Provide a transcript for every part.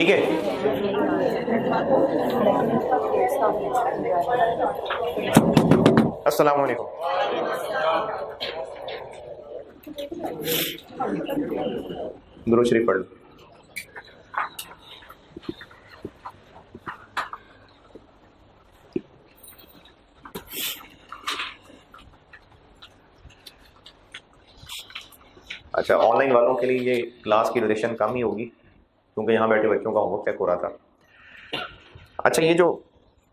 ठीक है। अस्सलाम वालेकुम। दुरूद शरीफ पढ़ लो। अच्छा, ऑनलाइन वालों के लिए ये क्लास की ड्यूरेशन कम ही होगी क्योंकि यहाँ बैठे बच्चों का होमवर्क चेक हो रहा था। अच्छा, ये जो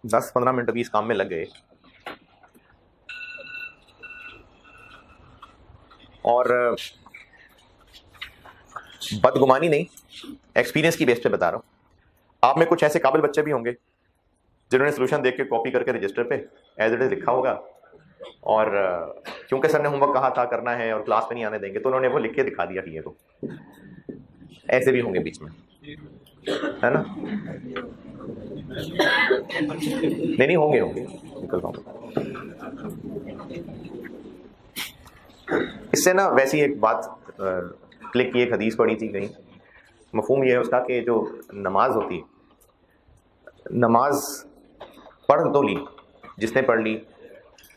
10-15 मिनट अभी इस काम में लग गए और बदगुमानी नहीं, एक्सपीरियंस की बेस पे बता रहा हूँ। आप में कुछ ऐसे काबिल बच्चे भी होंगे जिन्होंने सोल्यूशन देख के कॉपी करके रजिस्टर पे एज इट इज लिखा होगा और क्योंकि सर ने होमवर्क कहा था करना है और क्लास में नहीं आने देंगे तो उन्होंने वो लिख के दिखा दिया टीए को। ऐसे भी होंगे बीच में, है ना? नहीं होंगे निकल पाऊंगा। इससे ना वैसी एक बात क्लिक की, एक हदीस पढ़ी थी कहीं। मफहूम ये है उसका कि जो नमाज होती है, नमाज पढ़ तो ली, जिसने पढ़ ली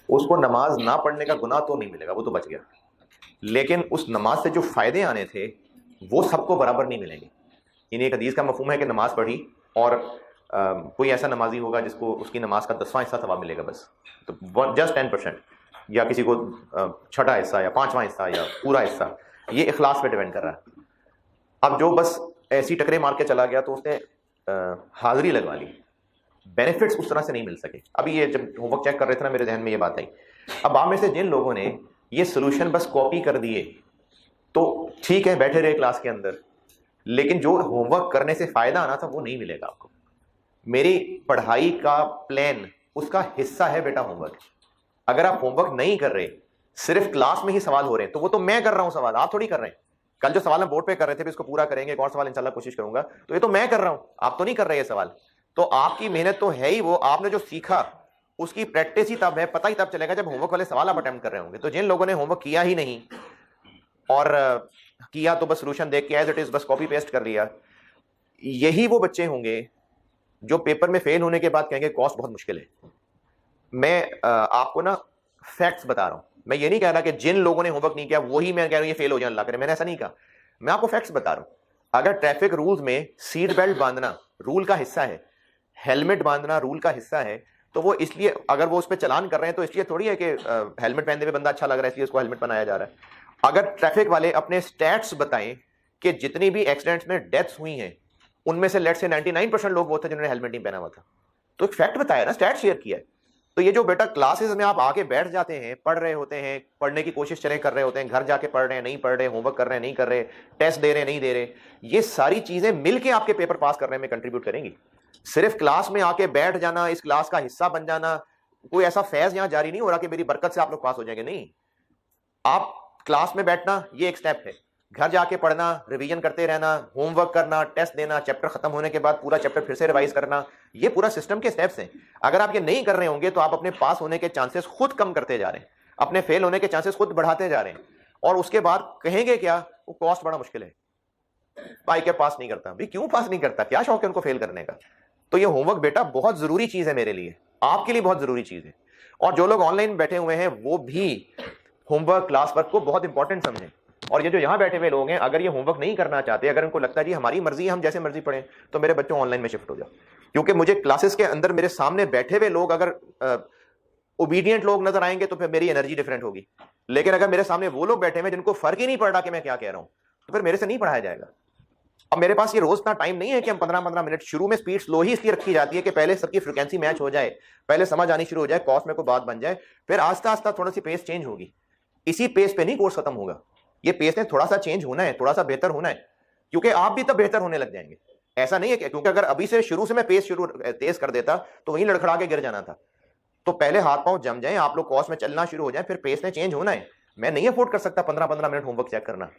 उसको नमाज ना पढ़ने का गुनाह तो नहीं मिलेगा, वो तो बच गया, लेकिन उस नमाज से जो फायदे आने थे वो सबको बराबर नहीं मिलेंगे। यानी एक हदीस का मफहूम है कि नमाज पढ़ी और कोई ऐसा नमाजी होगा जिसको उसकी नमाज का 10वां हिस्सा सवाब मिलेगा बस, तो जस्ट 10%, या किसी को छठा हिस्सा या 5वां हिस्सा या पूरा हिस्सा, ये इखलास पे डिपेंड कर रहा है। अब जो बस ऐसी टकरे मार के चला गया तो उसने हाजिरी लगवा ली, बेनिफिट्स उस तरह से नहीं मिल सके। अभी ये जब होमवर्क चेक कर रहे थे ना, मेरे जहन में ये बात आई। अब आप में से जिन लोगों ने ये सोल्यूशन बस कॉपी कर दिए तो ठीक है, बैठे रहे क्लास के अंदर, लेकिन जो होमवर्क करने से फायदा आना था वो नहीं मिलेगा आपको। मेरी पढ़ाई का प्लान उसका हिस्सा है बेटा होमवर्क। अगर आप होमवर्क नहीं कर रहे, सिर्फ क्लास में ही सवाल हो रहे हैं, तो वो तो मैं कर रहा हूं सवाल, आप थोड़ी कर रहे हैं। कल जो सवाल हम बोर्ड पे कर रहे थे इसको पूरा करेंगे, एक और सवाल इंशाल्लाह कोशिश करूंगा, तो ये तो मैं कर रहा हूं, आप तो नहीं कर रहे ये सवाल। तो आपकी मेहनत तो है ही, वो आपने जो सीखा उसकी प्रैक्टिस ही तब है, पता ही तब चलेगा जब होमवर्क वाले सवाल आप अटेम्प्ट कर रहे होंगे। तो जिन लोगों ने होमवर्क किया ही नहीं और किया तो बस सोल्यूशन देख के एज इट इज बस कॉपी पेस्ट कर लिया, यही वो बच्चे होंगे जो पेपर में फेल होने के बाद कहेंगे कॉस्ट बहुत मुश्किल है। मैं आपको ना फैक्ट्स बता रहा हूं, मैं ये नहीं कह रहा कि जिन लोगों ने होमवर्क नहीं किया वही मैं कह रहा हूं ये फेल हो जाए अल्लाह करे, मैंने ऐसा नहीं कहा। मैं आपको फैक्ट्स बता रहा हूं। अगर ट्रैफिक रूल्स में सीट बेल्ट बांधना रूल का हिस्सा है, हेलमेट बांधना रूल का हिस्सा है, तो वो इसलिए अगर वो उस पर चलान कर रहे हैं तो इसलिए थोड़ी है कि हेलमेट पहनने में बंदा अच्छा लग रहा है इसलिए उसको हेलमेट बनाया जा रहा है। अगर ट्रैफिक वाले अपने स्टैट्स बताएं कि जितनी भी एक्सीडेंट्स में डेथ्स हुई हैं उनमें से लेट से 99% लोग वो थे जिन्होंने हेलमेट नहीं पहना हुआ था, तो एक फैक्ट बताया ना, स्टैट शेयर किया है। तो ये जो बेटा क्लासेस में आप आके बैठ जाते हैं, पढ़ रहे होते हैं, पढ़ने की कोशिश चले कर रहे होते हैं, घर जाके पढ़ रहे हैं नहीं पढ़ रहे, होमवर्क कर रहे हैं नहीं कर रहे, टेस्ट दे रहे हैं नहीं दे रहे, ये सारी चीजें मिलके आपके पेपर पास करने में कंट्रीब्यूट करेंगी। सिर्फ क्लास में आके बैठ जाना, इस क्लास का हिस्सा बन जाना, कोई ऐसा फैज यहां जारी नहीं हो रहा कि मेरी बरकत से आप लोग पास हो जाएंगे, नहीं। आप क्लास में बैठना ये एक स्टेप है, घर जाके पढ़ना, रिवीजन करते रहना, होमवर्क करना, टेस्ट देना, चैप्टर खत्म होने के बाद पूरा चैप्टर फिर से रिवाइज करना, ये पूरा सिस्टम के स्टेप्स हैं। अगर आप ये नहीं कर रहे होंगे तो आप अपने पास होने के चांसेस खुद कम करते जा रहे हैं, अपने फेल होने के चांसेस खुद बढ़ाते जा रहे हैं, और उसके बाद कहेंगे क्या, वो कॉस्ट बड़ा मुश्किल है, भाई क्या पास नहीं करता, भाई क्यों पास नहीं करता, क्या शौक है उनको फेल करने का। तो ये होमवर्क बेटा बहुत जरूरी चीज है मेरे लिए, आपके लिए बहुत जरूरी चीज है। और जो लोग ऑनलाइन बैठे हुए हैं वो भी होमवर्क क्लास वर्क को बहुत इंपॉर्टेंट समझें। और ये जो यहाँ बैठे हुए लोग हैं, अगर ये होमवर्क नहीं करना चाहते, अगर उनको लगता है जी हमारी मर्जी है हम जैसे मर्जी पढ़ें, तो मेरे बच्चों ऑनलाइन में शिफ्ट हो जाओ। क्योंकि मुझे क्लासेस के अंदर मेरे सामने बैठे हुए लोग अगर ओबीडियंट लोग नजर आएंगे तो फिर मेरी एनर्जी डिफरेंट होगी, लेकिन अगर मेरे सामने वो लोग बैठे हुए जिनको फर्क ही नहीं पड़ रहा कि मैं क्या कह रहा हूं, तो फिर मेरे से नहीं पढ़ाया जाएगा। अब मेरे पास ये रोज इतना टाइम नहीं है कि हम 15-15 मिनट, शुरू में स्पीड स्लो ही इसलिए रखी जाती है कि पहले सबकी फ्रिक्वेंसी मैच हो जाए, पहले समझ आनी शुरू हो जाए, कॉस्ट में कोई बात बन जाए, फिर आस्ता आस्ता थोड़ी सी पेस चेंज होगी। इसी पेस पे नहीं कोर्स खत्म होगा, ये पेस ने थोड़ा सा चेंज होना है, थोड़ा सा बेहतर होना है, क्योंकि आप भी तब बेहतर होने लग जाएंगे। ऐसा नहीं है कि क्योंकि अगर अभी से शुरू से मैं पेस शुरू तेज कर देता तो वहीं लड़खड़ा के गिर जाना था। तो पहले हाथ पांव जम जाए, आप लोग कॉस्ट में चलना शुरू हो जाए, फिर पेस ने चेंज होना है। मैं नहीं अफोर्ड कर सकता 15-15 मिनट होमवर्क चेक करना।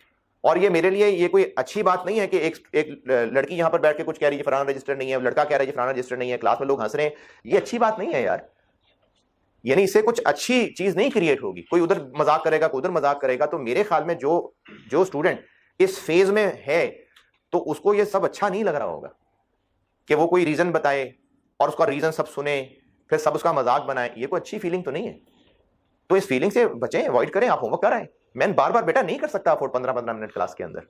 और ये मेरे लिए ये कोई अच्छी बात नहीं है कि एक लड़की यहां पर बैठ के कुछ कह रही है फलाना रजिस्टर नहीं है, लड़का कह रहा है फलाना रजिस्टर नहीं है, क्लास में लोग हंस रहे हैं, ये अच्छी बात नहीं है यार। यानी इससे कुछ अच्छी चीज नहीं क्रिएट होगी, कोई उधर मजाक करेगा कोई उधर मजाक करेगा। तो मेरे ख्याल में जो स्टूडेंट इस फेज में है तो उसको ये सब अच्छा नहीं लग रहा होगा। कि वो कोई रीज़न बताए और उसका रीज़न सब सुने, फिर सब उसका मजाक बनाए, ये कोई अच्छी फीलिंग तो नहीं है। तो इस फीलिंग से बचें, अवॉइड करें। आप होमवर्क कर आए, मैं बार बार बेटा नहीं कर सकता अफोर्ड 15-15 मिनट क्लास के अंदर,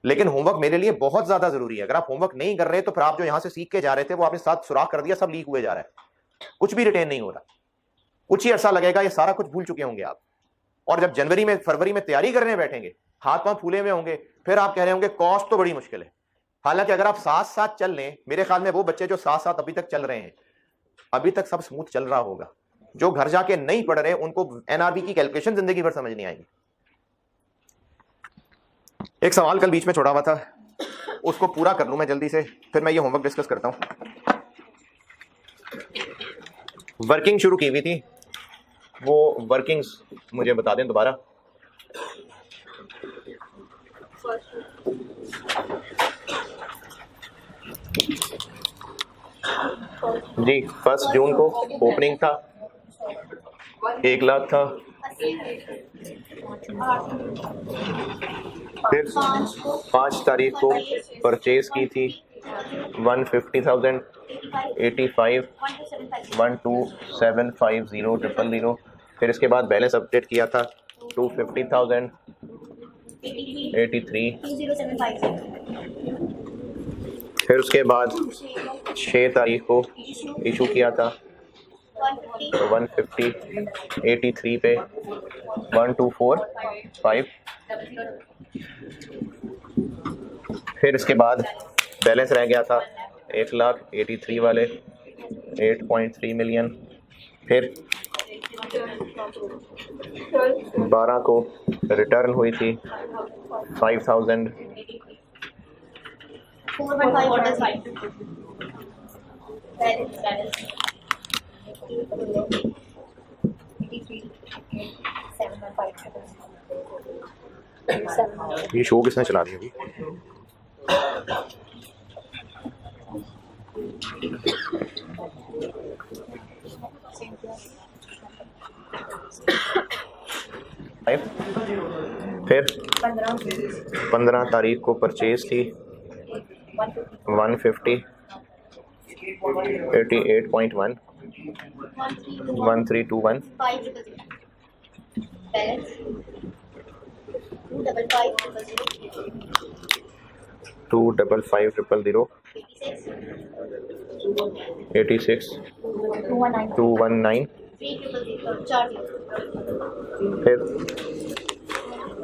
लेकिन होमवर्क मेरे लिए बहुत ज्यादा जरूरी है। अगर आप होमवर्क नहीं कर रहे तो फिर आप जो यहां से सीख के जा रहे थे वो आपने साथ सुराख कर दिया, सब लीक हुए जा रहा है, कुछ भी रिटेन नहीं हो रहा। कुछ ही अरसा लगेगा, ये सारा कुछ भूल चुके होंगे आप, और जब जनवरी में फरवरी में तैयारी करने बैठेंगे हाथ पांव फूले हुए होंगे, फिर आप कह रहे होंगे कॉस्ट तो बड़ी मुश्किल है। हालांकि अगर आप साथ साथ चल लें, मेरे ख्याल में वो बच्चे जो साथ साथ अभी तक चल रहे हैं, अभी तक सब स्मूथ चल रहा होगा। जो घर जाके नहीं पढ़ रहे उनको एनआरबी की कैलकुलेशन जिंदगी भर समझ नहीं आएगी। एक सवाल कल बीच में छोड़ा हुआ था, उसको पूरा कर लूं मैं जल्दी से, फिर मैं ये होमवर्क डिस्कस करता हूं। वर्किंग शुरू की हुई थी, वो वर्किंग्स मुझे बता दें दोबारा। जी 1 जून को ओपनिंग था, 1 लाख था, फिर 5 तारीख को परचेज की थी 150,000, 85, 12750,000, फिर इसके बाद बैलेंस अपडेट किया था 250,000, 83, फिर उसके बाद 6 तारीख को इशू किया था 150, 83 पे 1245, फिर इसके बाद बैलेंस रह गया था 1,83,000 वाले 8.3 मिलियन, फिर 12 को रिटर्न हुई थी 5,000, 7 ये शो किसने चला दिया अभी? फिर 15 तारीख को परचेज थी 150, 88.1, 1321, 255,000, 86, 219,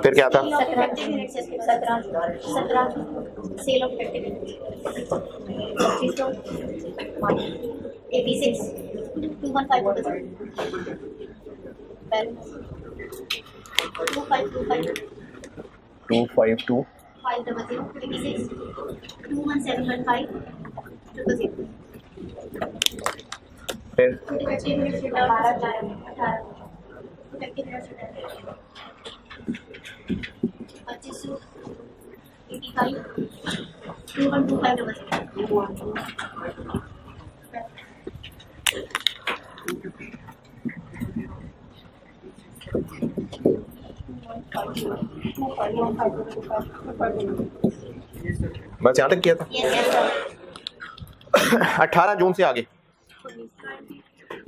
फिर क्या था? 17 सेल ऑफ 86, 215, 252, 500, 86, 21715, 000, फिर बस यहाँ तक किया था। 18 जून से आगे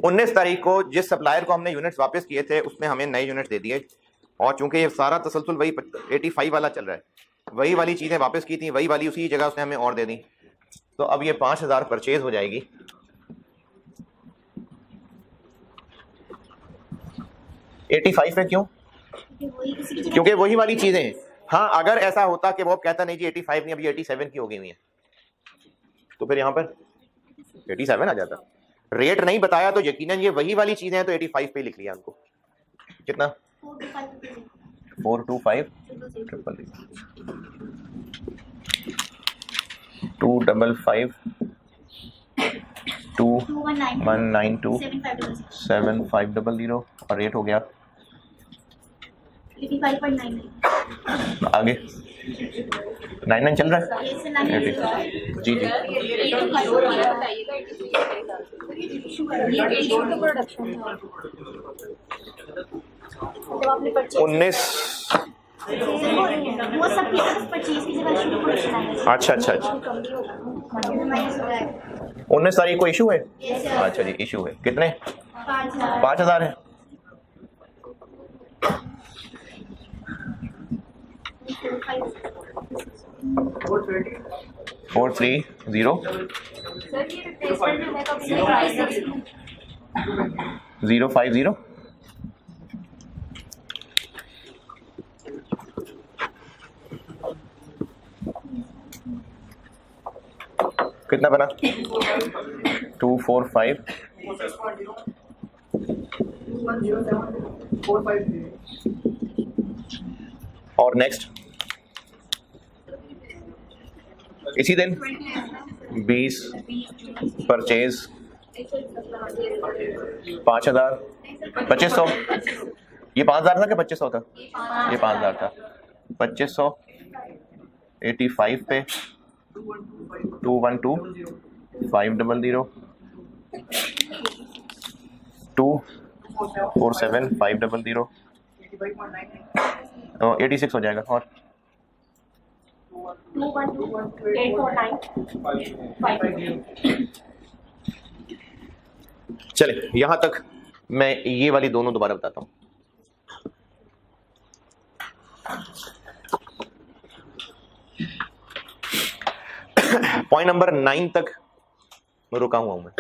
19 तारीख को जिस सप्लायर को हमने यूनिट्स वापस किए थे उसने हमें नए यूनिट दे दिए, और चूंकि ये सारा तसलसल वही 85 वाला चल रहा है, वही वाली चीज़ें वापस की थी, वही वाली उसी जगह उसने हमें और दे दी। तो अब ये 5,000 परचेज हो जाएगी। $85 में क्यों? क्योंकि वही वाली चीज़ें हैं। हाँ, अगर ऐसा होता कि वो कहता नहीं जी 85 नहीं, अभी 87 की हो गई हुई है, तो फिर यहाँ पर 87 आ जाता। रेट नहीं बताया तो यकीनन ये वही वाली चीजें हैं, तो 85 पे लिख लिया उनको। कितना? 425 255 2192 7500, और रेट हो गया 85.99। आगे 99 चल रहा है। जी जी 19 वो सब की तरफ परचेज की जगह शुरू प्रोडक्शन आएगा। अच्छा अच्छा अच्छा, माइनस हो जाएगा। 19 तारीख को इशू है। Yes, sir। अच्छा जी, इशू है कितने? 5,000। 5,000 है। 430 सर ये रिप्लेसमेंट जो है कब से 050 कितना बना? 245 और नेक्स्ट इसी दिन 20 परचेज 5,000 2500। ये 5,000 था कि 2500 था? ये 5,000 था। 2500 85 पे 212 500 247 500 86 हो जाएगा। और 212,849,500। चले यहां तक मैं ये वाली दोनों दोबारा बताता हूं। पॉइंट नंबर 9 तक रुका हुआ हूं मैं।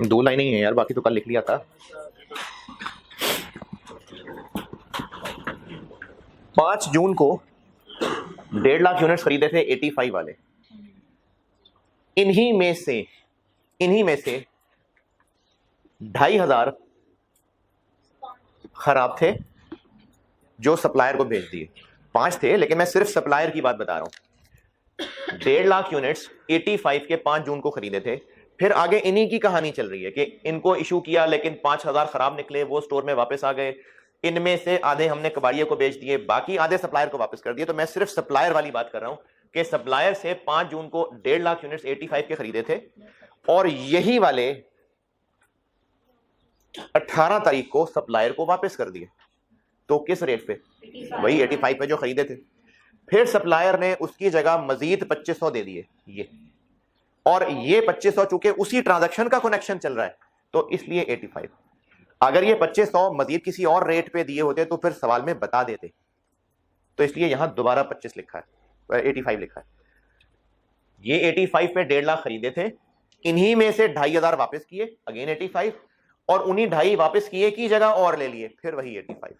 दो लाइनें ही है यार, बाकी तो कल लिख लिया था। 5 जून को 1.5 लाख यूनिट्स खरीदे थे 85 वाले। इन्हीं में से 2,500 खराब थे जो सप्लायर को भेज दिए। 5 थे, लेकिन मैं सिर्फ सप्लायर की बात बता रहा हूं। 1.5 लाख यूनिट्स 85 के 5 जून को खरीदे थे। फिर आगे इन्हीं की कहानी चल रही है कि इनको इशू किया लेकिन 5,000 खराब निकले, वो स्टोर में वापस आ गए। इनमें से आधे हमने कबाड़ियों को बेच दिए, बाकी आधे सप्लायर को वापस कर दिए। तो मैं सिर्फ सप्लायर वाली बात कर रहा हूं कि सप्लायर से 5 जून को 1.5 लाख यूनिट्स 85 के खरीदे थे और यही वाले 18 तारीख को सप्लायर को वापस कर दिए। तो किस रेट पे? वही 85 पे जो खरीदे थे। फिर सप्लायर ने उसकी जगह मजीद 2500 दे दिए ये, और ये 2500 चूंकि उसी ट्रांजैक्शन का कनेक्शन चल रहा है तो इसलिए 85। अगर ये 2500 मजीद किसी और रेट पे दिए होते तो फिर सवाल में बता देते, तो इसलिए यहां दोबारा 25 लिखा है, 85 लिखा है। ये 85 पे 1.5 लाख खरीदे थे, इन्हीं में से 2,500 वापस किए, अगेन 85, और उन्हीं 2.5 वापस किए की जगह और ले लिए, फिर वही 85।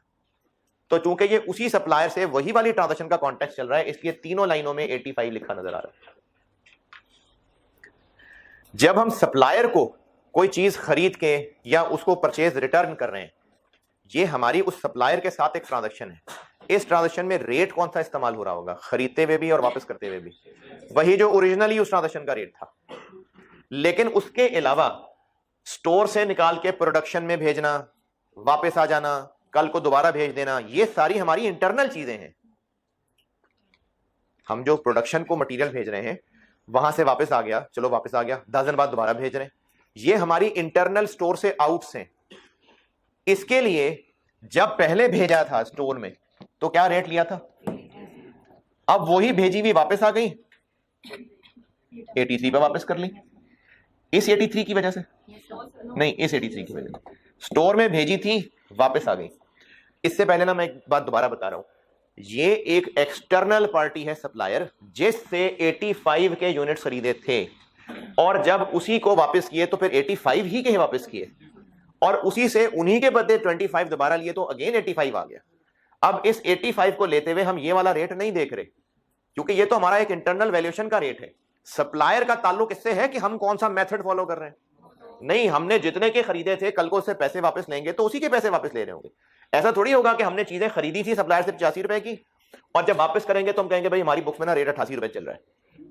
तो चूंकि ये उसी सप्लायर से वही वाली ट्रांजैक्शन का कॉन्टेक्स्ट चल रहा है, इसलिए तीनों लाइनों में 85 लिखा नजर आ रहा है। जब हम सप्लायर को कोई चीज खरीद के या उसको परचेज रिटर्न कर रहे हैं, ये हमारी उस सप्लायर के साथ एक ट्रांजैक्शन है। इस ट्रांजैक्शन में रेट कौन सा इस्तेमाल हो रहा होगा? खरीदते हुए भी और वापस करते हुए भी वही जो ओरिजिनली उस ट्रांजैक्शन का रेट था। लेकिन उसके अलावा स्टोर से निकाल के प्रोडक्शन में भेजना, वापस आ जाना, कल को दोबारा भेज देना, ये सारी हमारी इंटरनल चीजें हैं। हम जो प्रोडक्शन को मटेरियल भेज रहे हैं, वहां से वापस आ गया, चलो वापस आ गया, 10 दिन बाद दोबारा भेज रहे हैं, ये हमारी इंटरनल स्टोर से आउट्स हैं। इसके लिए जब पहले भेजा था स्टोर में तो क्या रेट लिया था? अब वही भेजी हुई वापस आ गई, 83 पे वापस कर ली। इस 83 की वजह से नहीं, इस 83 की वजह से स्टोर में भेजी थी, वापस आ गई। इससे पहले ना मैं एक बात दोबारा बता रहा हूं, ये एक एक्सटर्नल पार्टी है सप्लायर, जिससे 85 के यूनिट्स खरीदे थे और जब उसी को वापस किए तो फिर 85 ही के वापस किए, और उसी से उन्हीं के बदले 25 दोबारा लिए तो अगेन 85 आ गया। अब इस 85 को लेते हुए हम ये वाला रेट नहीं देख रहे, क्योंकि ये तो हमारा एक इंटरनल वैल्यूएशन का रेट है। सप्लायर का ताल्लुक इससे है कि हम कौन सा मेथड फॉलो कर रहे हैं। नहीं, हमने जितने के खरीदे थे कल को उससे पैसे वापस लेंगे तो उसी के पैसे वापस ले रहे होंगे। ऐसा थोड़ी होगा कि हमने चीजें खरीदी थी सप्लायर से 85 रुपए की और जब वापस करेंगे तो हम कहेंगे भाई हमारी बुक्स में ना रेट 88 रुपए चल रहा है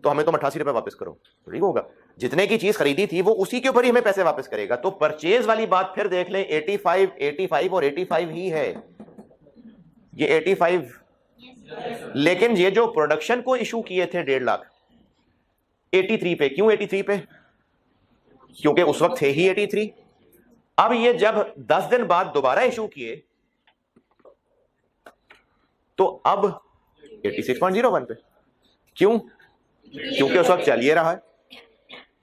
तो हमें तो 88 रुपए वापस करो। ठीक होगा, जितने की चीज खरीदी थी वो उसी के ऊपर ही हमें पैसे वापस करेगा। तो परचेज वाली बात फिर देख लें, 85 और 85 ही है, ये 85। लेकिन ये जो प्रोडक्शन को इशू किए थे 1.5 लाख 83 पे, क्यों 83 पे? क्योंकि उस वक्त थे ही 83। अब ये जब 10 दिन बाद दोबारा इशू किए तो अब 86.01 पे। क्यों? क्योंकि उस वक्त चल ये रहा है।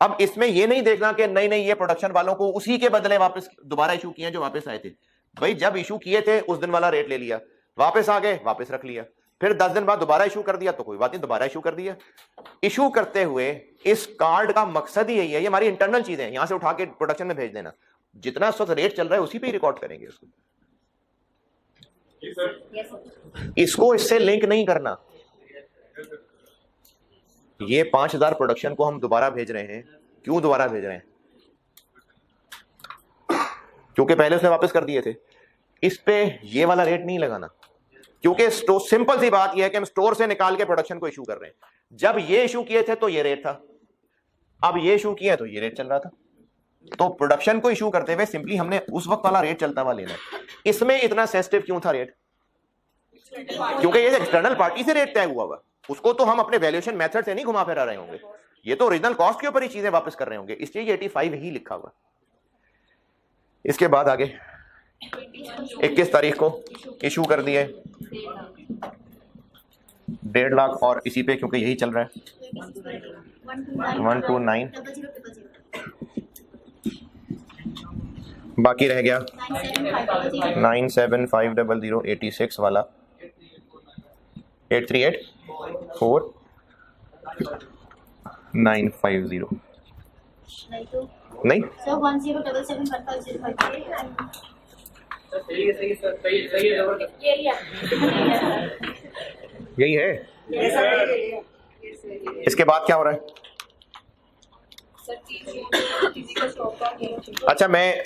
अब इसमें ये नहीं देखना कि नहीं ये प्रोडक्शन वालों को उसी के बदले वापस दोबारा इशू किए जो वापस आए थे। भाई जब इशू किए थे उस दिन वाला रेट ले लिया, वापस आ गए वापस रख लिया, फिर 10 दिन बाद दोबारा इशू कर दिया तो कोई बात नहीं, दोबारा इशू कर दिया। इशू करते हुए इस कार्ड का मकसद ही यही है, ये हमारी इंटरनल चीजें हैं, यहां से उठा के प्रोडक्शन में भेज देना, जितना उस वक्त रेट चल रहा है उसी पे ही रिकॉर्ड करेंगे उसको। इसको इससे लिंक नहीं करना। ये 5000 प्रोडक्शन को हम दोबारा भेज रहे हैं, क्यों दोबारा भेज रहे हैं? क्योंकि पहले उसने वापस कर दिए थे। इस पे ये वाला रेट नहीं लगाना, क्योंकि सिंपल सी बात यह है कि हम स्टोर से निकाल के प्रोडक्शन को इशू कर रहे हैं। जब ये इशू किए थे तो ये रेट था, अब ये इशू किया तो ये रेट चल रहा था। तो प्रोडक्शन को इशू करते हुए सिंपली हमने उस वक्त वाला रेट चलता हुआ लेना है। इसमें इतना सेंसिटिव क्यों था रेट? क्योंकि ये एक्सटर्नल पार्टी से रेट तय हुआ हुआ, उसको तो हम अपने वैल्यूएशन मेथड से नहीं घुमा फिरा रहे होंगे, ये तो ओरिजिनल कॉस्ट के ऊपर ही चीजें वापस कर रहे होंगे, इसलिए ये 85 ही लिखा हुआ। इसके बाद आगे 21 तारीख को इशू कर दिए 1.5 लाख और इसी पे क्योंकि यही चल रहा है 129, बाकी रह गया 97500 86 वाला 8384 950 नहीं सर 107755 यही है। इसके बाद क्या हो रहा है? अच्छा, मैं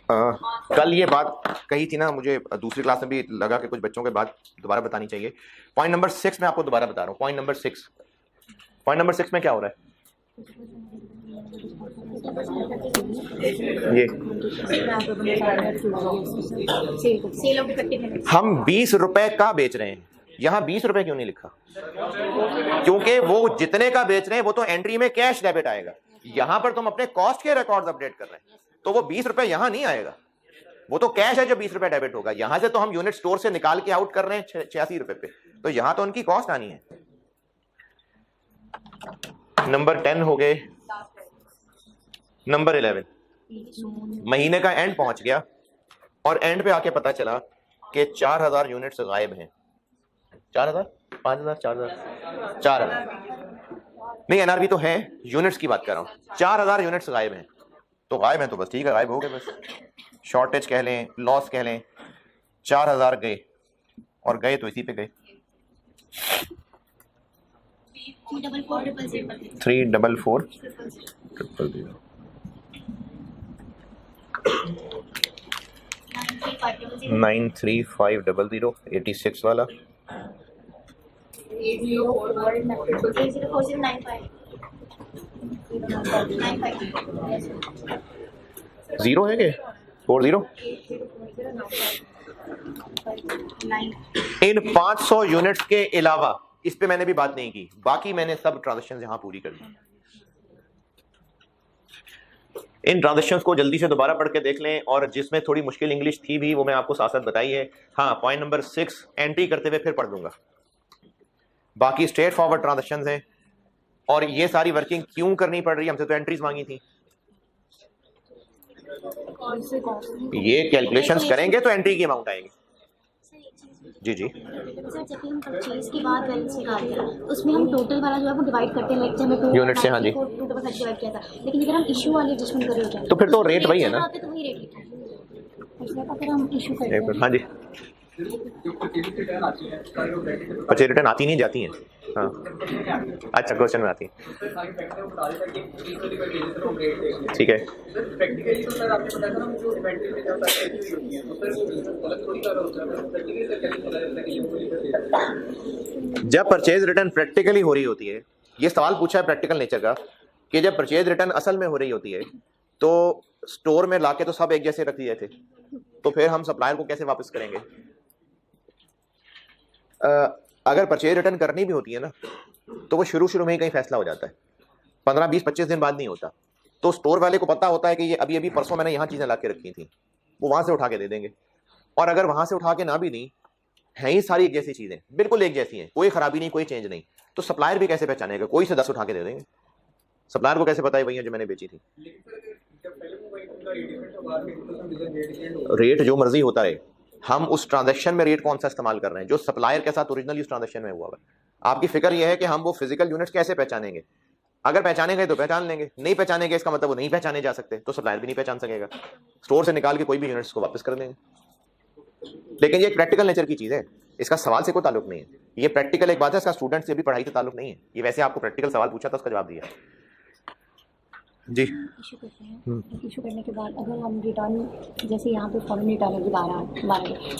कल ये बात कही थी ना, मुझे दूसरी क्लास में भी लगा कि कुछ बच्चों के बाद दोबारा बतानी चाहिए। पॉइंट नंबर 6 में आपको दोबारा बता रहा हूँ। पॉइंट नंबर 6 में क्या हो रहा है? ये हम 20 रुपए का बेच रहे हैं, यहां 20 रुपए क्यों नहीं लिखा? क्योंकि वो जितने का बेच रहे हैं वो तो एंट्री में कैश डेबिट आएगा, यहां पर तुम अपने कॉस्ट के रिकॉर्ड्स अपडेट कर रहे हैं, तो वो 20 रुपए यहां नहीं आएगा, वो तो कैश है जो 20 रुपए डेबिट होगा। यहां से तो हम यूनिट स्टोर से निकाल के आउट कर रहे हैं 86 रुपए पे, तो यहां तो उनकी कॉस्ट आनी है। नंबर 10 हो गए। नंबर 11, महीने का एंड पहुंच गया और एंड पे आके पता चला कि 4000 यूनिट्स गायब हैं। 4000, 5000, 4000 नहीं, एनआरबी तो है, यूनिट्स की बात कर रहा हूं। 4000 यूनिट्स गायब हैं, तो गायब हैं तो बस ठीक है, गायब हो गए, बस शॉर्टेज कह लें, लॉस कह लें। 4000 गए और गए तो इसी पे गए। 34400 93500 86 वाला 0 है के 40। इन 500 यूनिट्स के अलावा इस पे मैंने भी बात नहीं की, बाकी मैंने सब ट्रांजैक्शंस यहां पूरी कर दी। इन ट्रांजैक्शंस को जल्दी से दोबारा पढ़ के देख लें, और जिसमें थोड़ी मुश्किल इंग्लिश थी भी वो मैं आपको साथ साथ बताई है। हाँ, पॉइंट नंबर 6 एंट्री करते हुए फिर पढ़ दूंगा, बाकी स्ट्रेट फॉरवर्ड ट्रांजैक्शंस हैं। और ये सारी वर्किंग क्यों करनी पड़ रही है? हमसे तो एंट्रीज मांगी थी, ये कैलकुलेशंस करेंगे तो एंट्री की अमाउंट आएगी। जी जी सर, जब भी हम परचेज की बात बैलेंस निकालते हैं उसमें हम टोटल वाला जो है वो डिवाइड करते हैं, लाइक हमें यूनिट से। हाँ जी, 2% डिवाइड किया था, लेकिन अगर हम इशू वाली एडजस्टमेंट कर रहे हो तो फिर तो रेट वही है ना, तो वही रेट लिखा है। अगर हम इशू करते हैं, हाँ जी, बच्चे रिटर्न आती नहीं जाती हैं। हाँ अच्छा क्वेश्चन में आती है, ठीक है। प्रैक्टिकली तो सर आपने बताया था ना जो इन्वेंटरी में जाता है ऐसी होती है, तो सर वो गलत थोड़ी कर रहा होता है, प्रैक्टिकली सर कैसे पता चलता है कि ये जब परचेज रिटर्न प्रैक्टिकली हो रही होती है, ये सवाल पूछा है प्रैक्टिकल नेचर का, कि जब परचेज रिटर्न असल में हो रही होती है तो स्टोर में लाके तो सब एक जैसे रख दिए थे, तो फिर हम सप्लायर को कैसे वापस करेंगे? अगर परचेज रिटर्न करनी भी होती है ना, तो वो शुरू में ही कहीं फैसला हो जाता है, 15, 20, 25 दिन बाद नहीं होता। तो स्टोर वाले को पता होता है कि ये अभी परसों मैंने यहाँ चीज़ें ला के रखी थी, वो वहाँ से उठा के दे देंगे। और अगर वहाँ से उठा के ना भी दी, है ही सारी एक जैसी चीज़ें, बिल्कुल एक जैसी हैं, कोई खराबी नहीं, कोई चेंज नहीं, तो सप्लायर भी कैसे पहचानेगा? कोई से 10 उठा के दे देंगे, सप्लायर को कैसे पता है वही है जो मैंने बेची थी? रेट जो मर्जी होता है, हम उस ट्रांजैक्शन में रेट कौन सा इस्तेमाल कर रहे हैं जो सप्लायर के साथ ओरिजिनली उस ट्रांजैक्शन में हुआ है। आपकी फिक्र यह है कि हम वो फिजिकल यूनिट्स कैसे पहचानेंगे। अगर पहचानेंगे तो पहचान लेंगे, नहीं पहचानेंगे इसका मतलब वो नहीं पहचाने जा सकते, तो सप्लायर भी नहीं पहचान सकेगा, स्टोर से निकाल के कोई भी यूनिट्स को वापस कर देंगे। लेकिन ये एक प्रैक्टिकल नेचर की चीज़ है, इसका सवाल से कोई ताल्लुक नहीं है, ये प्रैक्टिकल एक बात है, इसका स्टूडेंट से भी पढ़ाई से ताल्लुक नहीं है। ये वैसे आपको प्रैक्टिकल सवाल पूछा था, उसका जवाब दिया जी। इशू करते हैं, इशू करने के बाद अगर हम रिटर्न, जैसे यहाँ पे फॉरन रिटर्न होगी 12,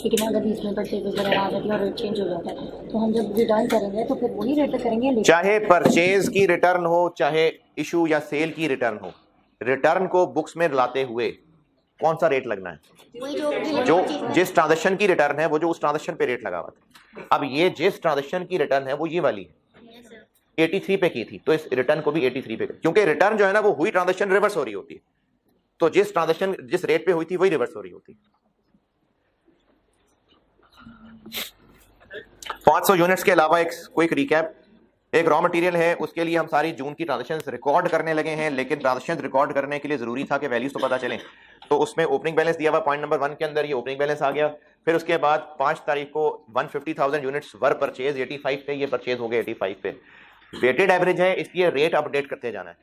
लेकिन अगर बीच में परचेज वगैरह आ जाती है और रेट चेंज हो जाता है, तो हम जब रिटर्न करेंगे तो फिर वही रेट करेंगे। चाहे परचेज की रिटर्न हो, चाहे इशू या सेल की रिटर्न हो, रिटर्न को बुक्स में लाते हुए कौन सा रेट लगना है? जो जिस ट्रांजैक्शन की रिटर्न है वो जो उस ट्रांजैक्शन पे रेट लगा हुआ था। अब ये जिस ट्रांजैक्शन की रिटर्न है वो ये वाली है, 83 पे की थी, तो इस रिटर्न को भी 83 पे, क्योंकि रिटर्न जो है ना वो हुई ट्रांजैक्शन रिवर्स हो रही होती है, तो जिस ट्रांजैक्शन जिस रेट पे हुई थी वही रिवर्स हो रही होती है। 500 यूनिट्स के अलावा एक क्विक रिकैप, एक रॉ मटेरियल है, उसके लिए हम सारी जून की ट्रांजैक्शंस रिकॉर्ड करने लगे हैं, लेकिन ट्रांजैक्शंस रिकॉर्ड करने के लिए जरूरी था कि वैल्यूज तो पता चलें, तो उसमें ओपनिंग बैलेंस दिया हुआ पॉइंट नंबर 1 के अंदर, ये ओपनिंग बैलेंस आ गया। फिर उसके बाद 5 तारीख को 150,000 यूनिट्स वर परचेज 85 पे, ये परचेज हो गए 85 पे, वेटेड एवरेज है इसलिए रेट अपडेट करते जाना है।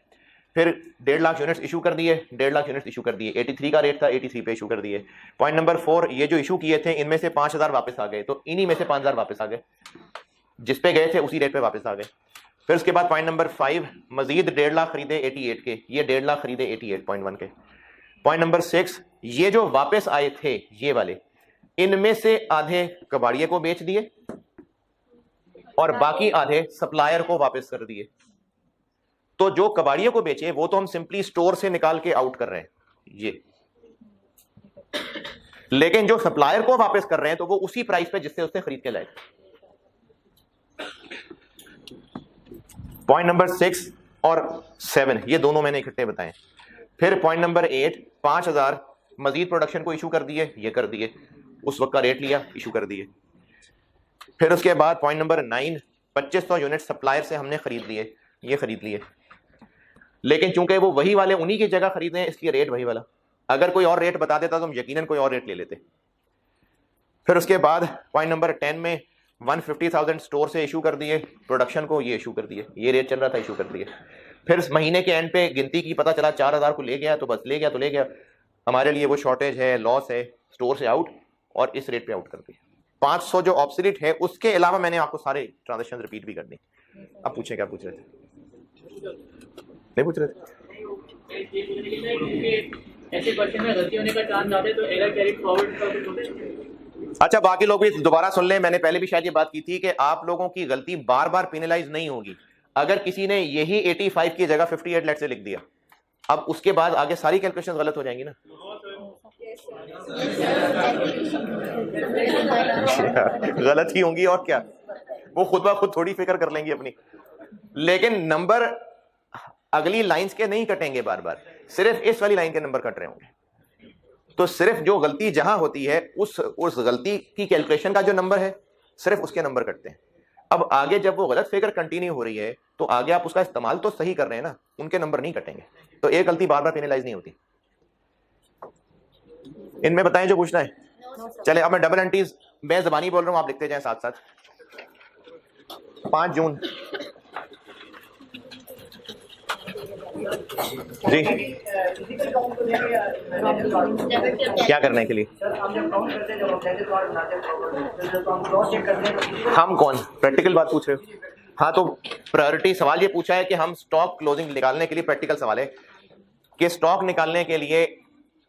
फिर 1.5 लाख यूनिट्स इशू कर दिए, 1.5 लाख यूनिट्स इशू कर दिए, 83 का रेट था, 83 पे इशू कर दिए। पॉइंट नंबर 4, ये जो इशू किए थे इनमें से 5,000 वापस आ गए, तो इन्हीं में से 5,000 वापस आ गए, जिस पे गए थे उसी रेट पे वापस आ गए। फिर उसके बाद पॉइंट नंबर 5, मजीद 1.5 लाख खरीदे 88 के, ये 1.5 लाख खरीदे 88.1 के। पॉइंट नंबर 6, ये जो वापस आए थे ये वाले, इनमें से आधे कबाड़िए को बेच दिए और बाकी आधे सप्लायर को वापस कर दिए। तो जो कबाड़ियों को बेचे वो तो हम सिंपली स्टोर से निकाल के आउट कर रहे हैं ये, लेकिन जो सप्लायर को वापस कर रहे हैं तो वो उसी प्राइस पे जिससे उसने खरीद के लाए। पॉइंट नंबर 6 और 7 ये दोनों मैंने इकट्ठे बताए। फिर पॉइंट नंबर 8, 5,000 मजीद प्रोडक्शन को इशू कर दिए, ये कर दिए, उस वक्त का रेट लिया, इशू कर दिए। फिर उसके बाद पॉइंट नंबर 9, 2500 यूनिट सप्लायर से हमने खरीद लिए, ये खरीद लिए, लेकिन चूंकि वो वही वाले उन्हीं की जगह खरीदे हैं इसलिए रेट वही वाला, अगर कोई और रेट बता देता तो हम यकीनन कोई और रेट ले लेते। फिर उसके बाद पॉइंट नंबर 10 में 150,000 स्टोर से इशू कर दिए प्रोडक्शन को, ये इशू कर दिए, ये रेट चल रहा था, इशू कर दिए। फिर इस महीने के एंड पे गिनती की पता चला 4,000 को ले गया, तो बस ले गया तो ले गया, हमारे लिए वो शॉर्टेज है, लॉस है, स्टोर से आउट और इस रेट पे आउट कर दिया। 500 जो ऑब्सोलीट है उसके अलावा मैंने आपको सारे ट्रांजैक्शन रिपीट भी करनी। अब पूछें क्या पूछ रहे थे? नहीं पूछ रहे थे? ऐसे क्वेश्चन में गलती होने का चांस ज्यादा है, तो एरर कैरी फॉरवर्ड का कुछ होता है? अच्छा, बाकी लोग भी दोबारा सुन लें, मैंने पहले भी शायद ये बात की थी कि आप लोगों की गलती बार बार पेनलाइज नहीं होगी। अगर किसी ने यही 85 की जगह 58 लेट से लिख दिया, अब उसके बाद आगे सारी कैलकुलेशन गलत हो जाएंगी ना। गलत ही होंगी और क्या, वो खुद ब खुद थोड़ी फिक्र कर लेंगी अपनी, लेकिन नंबर अगली लाइंस के नहीं कटेंगे बार बार, सिर्फ इस वाली लाइन के नंबर कट रहे होंगे। तो सिर्फ जो गलती जहां होती है उस गलती की कैलकुलेशन का जो नंबर है सिर्फ उसके नंबर कटते हैं। अब आगे जब वो गलत फिगर कंटिन्यू हो रही है तो आगे आप उसका इस्तेमाल तो सही कर रहे हैं ना, उनके नंबर नहीं कटेंगे, तो एक गलती बार बार पेनलाइज नहीं होती। इनमें बताएं जो पूछना है। चले, अब मैं डबल एंट्रीज मैं ज़बानी बोल रहा हूं, आप लिखते जाएं साथ साथ। 5 जून जी, क्या करने के लिए? हम कौन प्रैक्टिकल बात पूछ रहे हो? हाँ, तो प्रायोरिटी सवाल ये पूछा है कि हम स्टॉक क्लोजिंग निकालने के लिए, प्रैक्टिकल सवाल है कि स्टॉक निकालने के लिए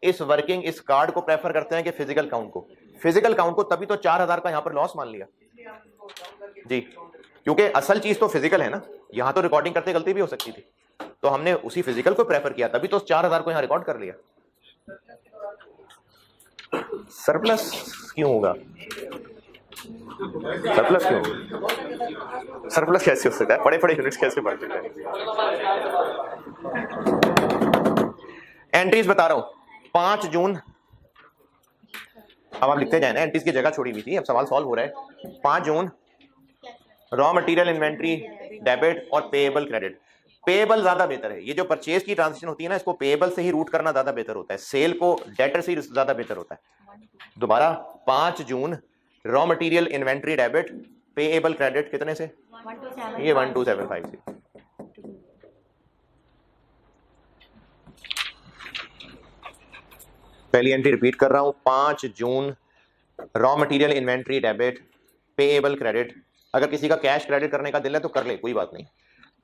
इस कार्ड को प्रेफर करते हैं कि फिजिकल काउंट को। फिजिकल काउंट को, तभी तो 4000 का यहां पर लॉस मान लिया जी, क्योंकि असल चीज तो फिजिकल है ना। यहां तो रिकॉर्डिंग करते गलती भी हो सकती थी, तो हमने उसी फिजिकल को प्रेफर किया, तभी तो 4000 को यहां रिकॉर्ड कर लिया। सरप्लस क्यों होगा? सरप्लस क्यों होगा? सरप्लस कैसे हो सकता है? बड़े यूनिट्स कैसे बढ़ सकते हैं? एंट्रीज बता रहा हूं। 5 जून, अब आप लिखते जाए ना, एंट्रीज की जगह छोड़ी हुई थी, अब सवाल सॉल्व हो रहा है। 5 जून रॉ मटेरियल इन्वेंट्री डेबिट और पेएबल क्रेडिट। पेएबल ज्यादा बेहतर है। ये जो परचेज की ट्रांजेक्शन होती है ना, इसको पेएबल से ही रूट करना ज्यादा बेहतर होता है, सेल को डेटर से ही ज्यादा बेहतर होता है। दोबारा 5 जून raw material inventory debit payable credit कितने से? ये 1275 से। पहली एंट्री रिपीट कर रहा हूं, 5 जून raw material inventory debit payable credit. अगर किसी का कैश क्रेडिट करने का दिल है तो कर ले, कोई बात नहीं।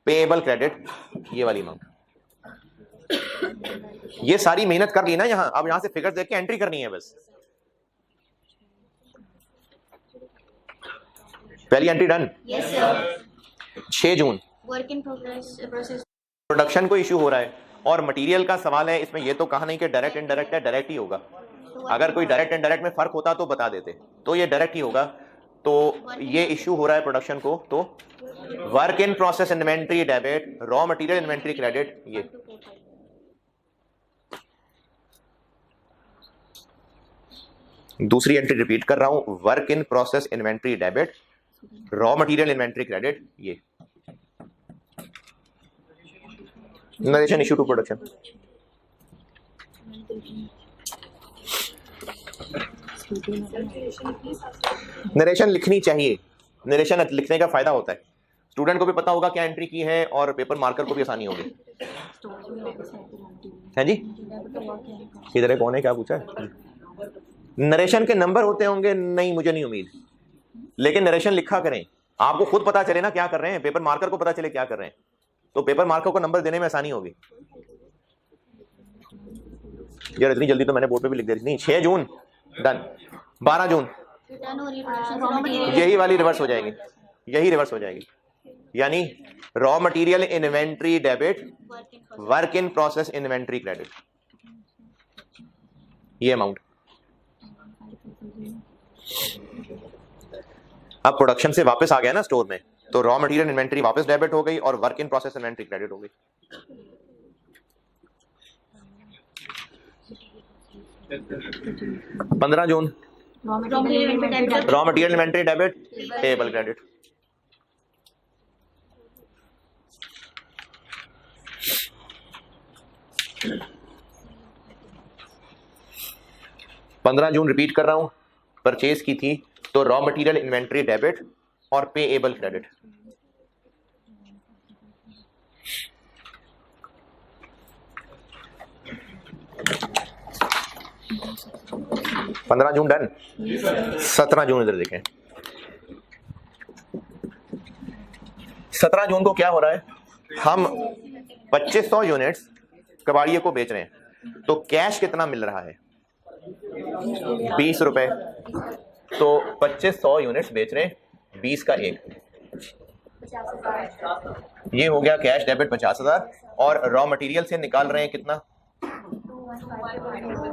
पेएबल क्रेडिट ये वाली अमाउंट। ये सारी मेहनत कर ली ना यहां, अब यहां से फिगर्स देख के एंट्री करनी है बस। पहली entry done. Yes sir. 6 June work in process. Production को इश्यू हो रहा है और मटेरियल का सवाल है, इसमें ये तो कहा नहीं कि डायरेक्ट इनडायरेक्ट है, डायरेक्ट ही होगा। अगर कोई डायरेक्ट इनडायरेक्ट में फर्क होता तो बता देते, तो ये डायरेक्ट ही होगा। तो ये इश्यू हो रहा है प्रोडक्शन को, तो work in process inventory debit raw material inventory credit. ये दूसरी एंट्री रिपीट कर रहा हूं, work in process inventory debit raw material inventory credit. ये narration issue to production. Narration लिखनी चाहिए, नरेशन लिखने का फायदा होता है, स्टूडेंट को भी पता होगा क्या एंट्री की है और पेपर मार्कर को भी आसानी होगी। है जी, किधर है, कौन है, क्या पूछा है? नरेशन के नंबर होते होंगे? नहीं, मुझे नहीं उम्मीद, लेकिन नरेशन लिखा करें, आपको खुद पता चले ना क्या कर रहे हैं, पेपर मार्कर को पता चले क्या कर रहे हैं, तो पेपर मार्कर को नंबर देने में आसानी होगी। यार इतनी जल्दी तो मैंने बोर्ड पे भी लिख दी नहीं। 6 जून डन। 12 जून यही वाली रिवर्स हो जाएगी, यही रिवर्स हो जाएगी, यानी raw material inventory debit work in process inventory credit, ये अमाउंट। अब प्रोडक्शन से वापस आ गया ना स्टोर में, तो रॉ मटेरियल इन्वेंट्री वापस डेबिट हो गई और work in process inventory credit हो गई। 15 जून raw material inventory debit payable credit. पंद्रह जून रिपीट कर रहा हूं, परचेज की थी तो रॉ मटेरियल इन्वेंट्री डेबिट और पेएबल क्रेडिट। पंद्रह जून डन। 17 जून इधर देखें, 17 जून को क्या हो रहा है, हम 2500 यूनिट्स कबाड़िए को बेच रहे हैं, तो कैश कितना मिल रहा है? 20 रुपए। तो 2500 यूनिट्स बेच रहे हैं, 20 का 1, ये हो गया कैश डेबिट 50,000, और रॉ मटेरियल से निकाल रहे हैं कितना?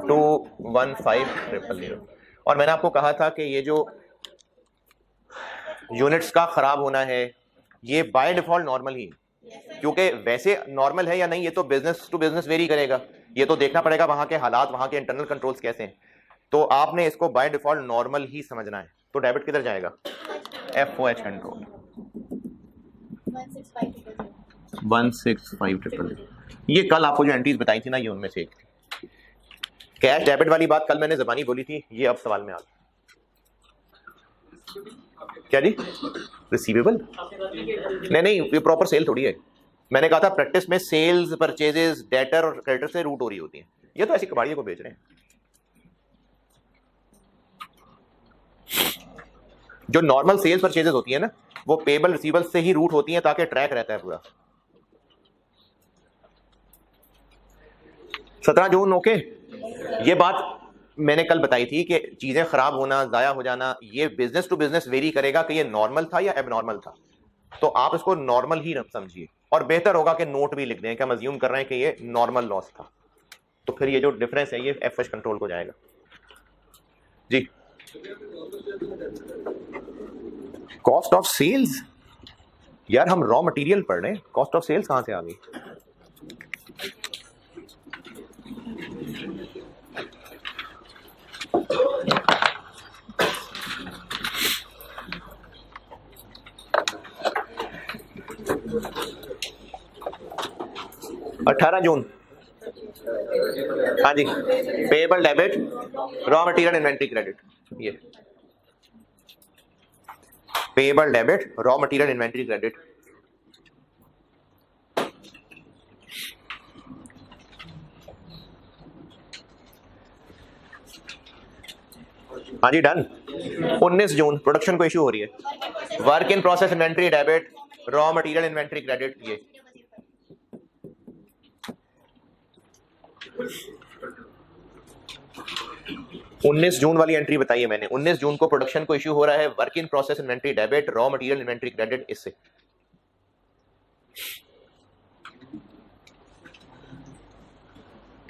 215,000। और मैंने आपको कहा था कि ये जो यूनिट्स का खराब होना है ये बाय डिफॉल्ट नॉर्मल ही, क्योंकि वैसे नॉर्मल है या नहीं ये तो बिजनेस टू बिजनेस वेरी करेगा, ये तो देखना पड़ेगा वहां के हालात, वहां के इंटरनल कंट्रोल्स कैसे हैं। तो आपने इसको बाय डिफॉल्ट नॉर्मल ही समझना है। तो डेबिट किधर जाएगा? FOH control 16500। ये कल आपको जो एंट्रीज बताई थी ना, ये उनमें से एक थी। कैश डेबिट वाली बात कल मैंने ज़बानी बोली थी, ये अब सवाल में आ गई। क्या जी? रिसीवेबल? नहीं, ये प्रॉपर सेल थोड़ी है। मैंने कहा था प्रैक्टिस में सेल्स, परचेजेस, डेटर और क्रेडिटर से रूट हो रही होती है, ये तो ऐसी कबाड़ियों को बेच रहे हैं। जो नॉर्मल सेल्स परचेजेस होती है ना, वो पेबल रिसीवेबल से ही रूट होती है ताकि ट्रैक रहता है पूरा। 17 जून ओके। ये बात मैंने कल बताई थी कि चीजें खराब होना, जाया हो जाना, ये बिजनेस टू बिजनेस वेरी करेगा कि ये नॉर्मल था या एबनॉर्मल था। तो आप इसको नॉर्मल ही समझिए, और बेहतर होगा कि नोट भी लिख दें कि हम अज्यूम कर रहे हैं कि ये नॉर्मल लॉस था। तो फिर ये जो डिफरेंस है ये एफएच कंट्रोल को जाएगा। जी, कॉस्ट ऑफ सेल्स, यार हम रॉ मटेरियल पढ़ रहे हैं, कॉस्ट ऑफ सेल्स कहां से आ गई? अठारह जून, हाँ जी, payable debit, raw material inventory credit, ये payable debit, raw material inventory credit. हाँ जी डन। 19 जून प्रोडक्शन को इशू हो रही है, work in process inventory debit, raw material inventory credit. ये 19 जून वाली एंट्री बताइए मैंने। 19 जून को प्रोडक्शन को इशू हो रहा है, work in process inventory debit, raw material inventory credit. इससे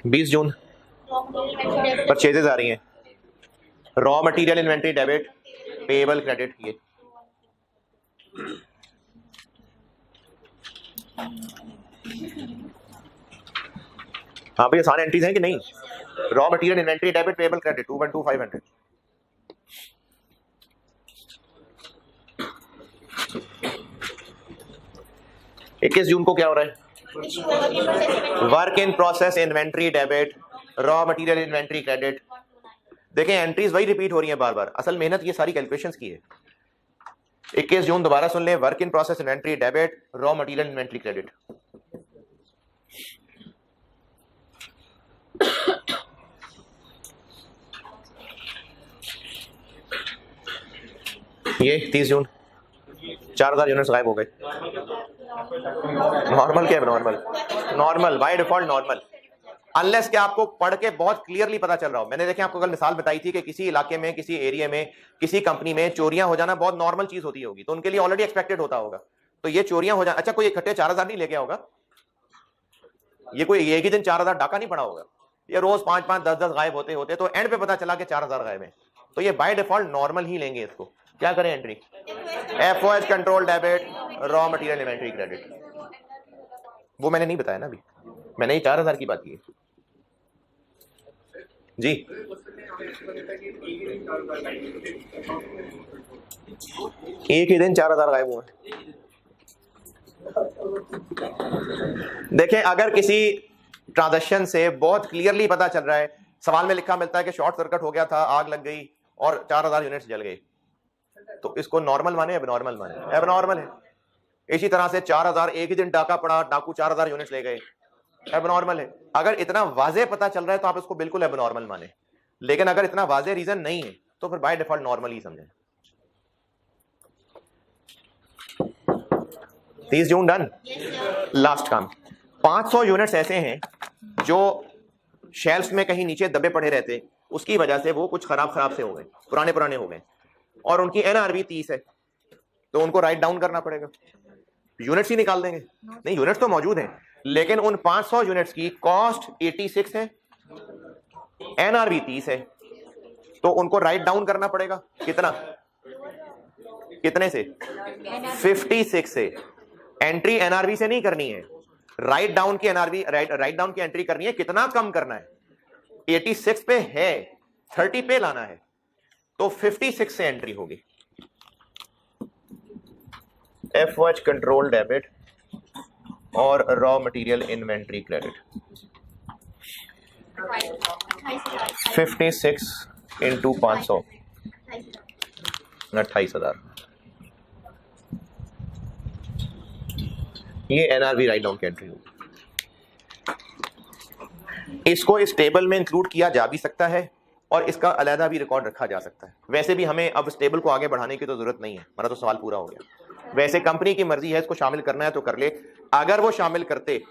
20 जून परचेजेस आ रही हैं, raw material inventory debit, payable credit. ये हाँ भैया सारे एंट्रीज हैं कि नहीं? Raw material inventory debit, payable credit 212,500। इक्कीस जून को क्या हो रहा है? Work in process inventory debit, raw material inventory credit. देखें एंट्रीज वही रिपीट हो रही हैं बार बार, असल मेहनत ये सारी कैलकुलेशंस की है। 21 जून दोबारा सुन लें, work in process inventory debit, raw material inventory credit. ये 30 जून 4000 यूनिट्स गायब हो गए। नॉर्मल क्या है? Normal, normal by default normal, unless कि आपको पढ़ के बहुत क्लियरली पता चल रहा हो। मैंने देखें आपको कल मिसाल बताई थी कि किसी इलाके में, किसी एरिया में, किसी कंपनी में चोरियां हो जाना बहुत नॉर्मल चीज होती होगी, तो उनके लिए ऑलरेडी एक्सपेक्टेड होता होगा। तो ये चोरियां हो जाना, अच्छा कोई इकट्ठे 4000 नहीं लेके होगा, ये कोई एक ही दिन 4000 डाका नहीं पड़ा होगा, ये रोज 5-5, 10-10 गायब होते होते तो एंड पे पता चला कि 4000 गायब है। तो ये बाय डिफॉल्ट नॉर्मल ही लेंगे इसको। क्या करें entry? FOH control debit, raw material inventory credit. वो मैंने नहीं बताया ना अभी, मैंने ये 4000 की बात की है जी। एक ही दिन 4000 गायब हुए। देखें अगर किसी ट्रांजैक्शन से बहुत क्लियरली पता चल रहा है, सवाल में लिखा मिलता है कि शॉर्ट सर्किट हो गया था, आग लग गई और 4000 यूनिट्स जल गए, तो इसको नॉर्मल माने एबनॉर्मल माने? एबनॉर्मल है। इसी तरह से 4000 एक ही दिन डाका पड़ा, डाकू 4000 यूनिट्स ले गए, एबनॉर्मल है। अगर इतना वाजे पता चल रहा है तो आप इसको बिल्कुल एबनॉर्मल माने, लेकिन अगर इतना वाजे रीजन नहीं है तो फिर बाय डिफॉल्ट नॉर्मल ही समझें। 30 जून डन। लास्ट काम, 500 यूनिट्स ऐसे हैं जो शेल्फ्स में कहीं नीचे दबे पड़े रहते, उसकी वजह से वो कुछ खराब से हो गए, पुराने हो गए, और उनकी एनआरवी 30 है, तो उनको राइट डाउन करना पड़ेगा। यूनिट्स ही निकाल देंगे? नहीं, यूनिट्स तो मौजूद हैं, लेकिन उन 500 यूनिट्स की कॉस्ट 86 है, एनआरवी 30 है, तो उनको राइट डाउन करना पड़ेगा। कितना? कितने से? 56 से। एंट्री एनआरवी से नहीं करनी है, राइट डाउन की एनआरवी, राइट डाउन की एंट्री करनी है। कितना कम करना है? 86 पे है, 30 पे लाना है, तो 56 से एंट्री होगी। एफओएच कंट्रोल डेबिट और raw material inventory credit. 56 into 500 28,000। ये एनआरवी राइट डाउन की एंट्री होगी। इसको इस टेबल में इंक्लूड किया जा भी सकता है, और इसका अलहदा भी रिकॉर्ड रखा जा सकता है। वैसे भी हमें अब इस टेबल को आगे बढ़ाने की तो जरूरत नहीं है, हमारा तो सवाल पूरा हो गया। वैसे कंपनी की मर्जी है, इसको शामिल करना है तो कर ले। अगर वो शामिल करते,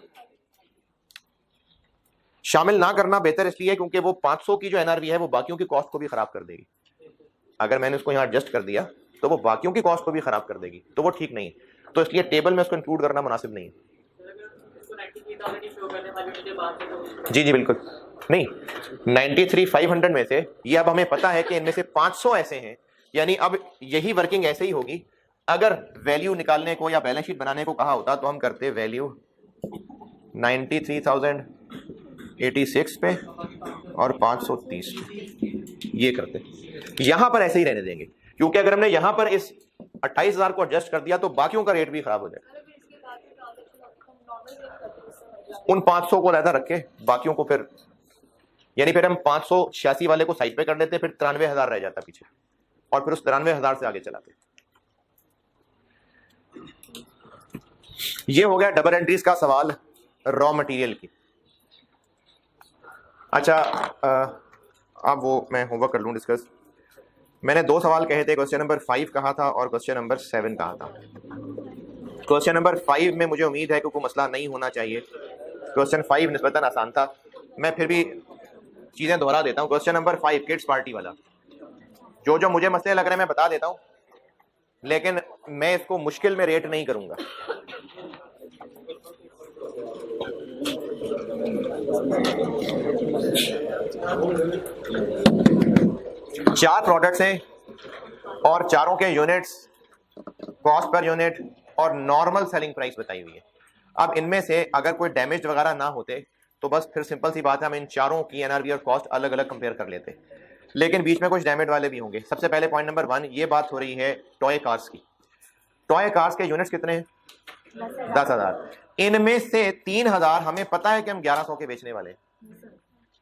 शामिल ना करना बेहतर इसलिए क्योंकि वो 500 की जो एनआरवी है वो बाकियों की कॉस्ट को भी खराब कर देगी। अगर मैंने उसको यहाँ एडजस्ट कर दिया तो वो बाकियों की कॉस्ट को भी खराब कर देगी, तो वो ठीक नहीं है। तो इसलिए टेबल में उसको इंक्लूड करना मुनासिब नहीं है। जी जी बिल्कुल नहीं, 93,500 में से ये अब हमें पता है कि इनमें से 500 ऐसे हैं, यानी अब यही वर्किंग ऐसे ही होगी। अगर वैल्यू निकालने को या बैलेंस शीट बनाने को कहा होता तो हम करते वैल्यू 93,086 पे और 530 ये करते। यहां पर ऐसे ही रहने देंगे, क्योंकि अगर हमने यहां पर इस 28,000 को एडजस्ट कर दिया तो बाकियों का रेट भी खराब हो जाएगा। उन 500 को अलहदा रखे, बाकियों को फिर, यानी फिर हम 586 वाले को साइड पे कर लेते, फिर 93,000 रह जाता पीछे, और फिर उस 93,000 से आगे चलाते। ये हो गया डबल एंट्रीज का सवाल रॉ मटेरियल की। अच्छा, अब वो मैं होमवर्क कर लूं डिस्कस। मैंने 2 सवाल कहे थे, क्वेश्चन नंबर 5 कहा था और क्वेश्चन नंबर 7 कहा था। क्वेश्चन नंबर 5 में मुझे उम्मीद है कि कोई मसला नहीं होना चाहिए। क्वेश्चन 5 निस्बतन आसान था, मैं फिर भी चीजें दोहरा देता हूँ। क्वेश्चन नंबर 5 किड्स पार्टी वाला, जो मुझे मसले लग रहे हैं मैं बता देता हूँ, लेकिन मैं इसको मुश्किल में रेट नहीं करूंगा। चार प्रोडक्ट्स हैं और चारों के यूनिट्स, कॉस्ट पर यूनिट और नॉर्मल सेलिंग प्राइस बताई हुई है। अब इनमें से अगर कोई डैमेज वगैरह ना होते तो बस फिर सिंपल सी बात है, हम इन चारों की एनआरबी और कॉस्ट अलग अलग कंपेयर कर लेते, लेकिन बीच में कुछ डैमेज वाले भी होंगे। सबसे पहले पॉइंट नंबर 1, ये बात हो रही है टॉय कार्स की। टॉय कार्स के यूनिट्स कितने हैं? 10,000। इनमें से 3,000 हमें पता है कि हम 1100 के बेचने वाले हैं,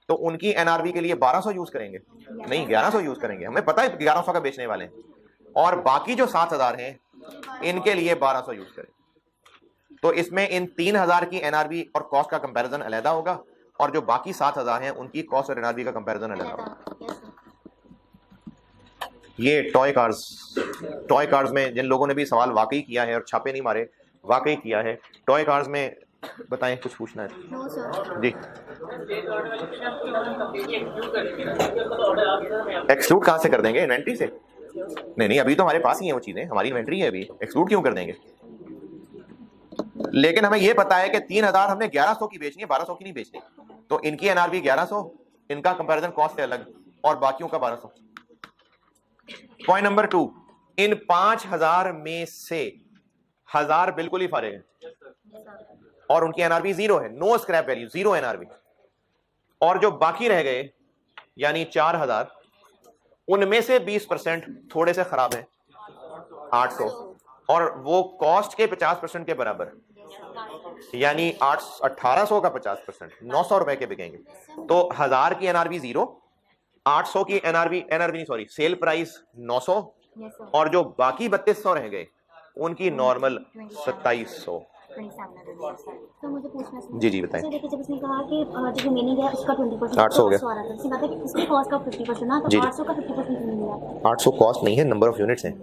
तो उनकी एनआरबी के लिए 1200 यूज करेंगे? नहीं, 1100 यूज करेंगे, हमें पता है 1100 का बेचने वाले हैं। और बाकी जो 7,000 हैं इनके लिए 1200 यूज करें। तो इसमें इन 3,000 की एनआरबी और कॉस्ट का कंपैरिजन अलग होगा, और जो बाकी 7,000 हैं उनकी कॉस्ट और एनआरबी का कंपैरिजन अलग होगा। ये टॉय कार्स में जिन लोगों ने भी सवाल वाकई किया है और छापे नहीं मारे, वाकई किया है, टॉय कार्स में बताएं, कुछ पूछना है जी? एक्सक्लूड कहां से कर देंगे? इन्वेंट्री से? नहीं, अभी तो हमारे पास ही है वो चीजें, हमारी इन्वेंट्री है, अभी एक्सक्लूड क्यों कर देंगे? लेकिन हमें यह पता है कि 3,000 हमने 1100 की बेचनी है, 1200 की नहीं बेचनी। तो इनकी एनआरबी 1100, इनका कंपैरिजन कॉस्ट से अलग, और बाकियों का 1200। पॉइंट नंबर 2, इन 5,000 में से 1,000 बिल्कुल ही फारिग है और उनकी एनआरबी 0 है, नो स्क्रैप वैल्यू, 0 एनआरबी। और जो बाकी रह गए यानी 4,000, उनमें से 20% थोड़े से खराब है, 800, और वो कॉस्ट के 50% के बराबर, यानी 1800 का 50%, 900 रुपए के बिकेंगे। तो 1,000 की एनआरबी 0, 800 की एनआरबी नहीं सॉरी सेल प्राइस 900, और जो बाकी 3200 रह गए उनकी नॉर्मल 2700। तो मुझे पूछना है जी बताएं। देखिए, जब उसने कहा कि जो रिमेनिंग है उसका 20% 800 हो गया, इसकी बात है कि उसकी कॉस्ट का 50% ना, तो 800 का 50% नहीं मिला। 800 कॉस्ट नहीं है, नंबर ऑफ यूनिट्स हैं,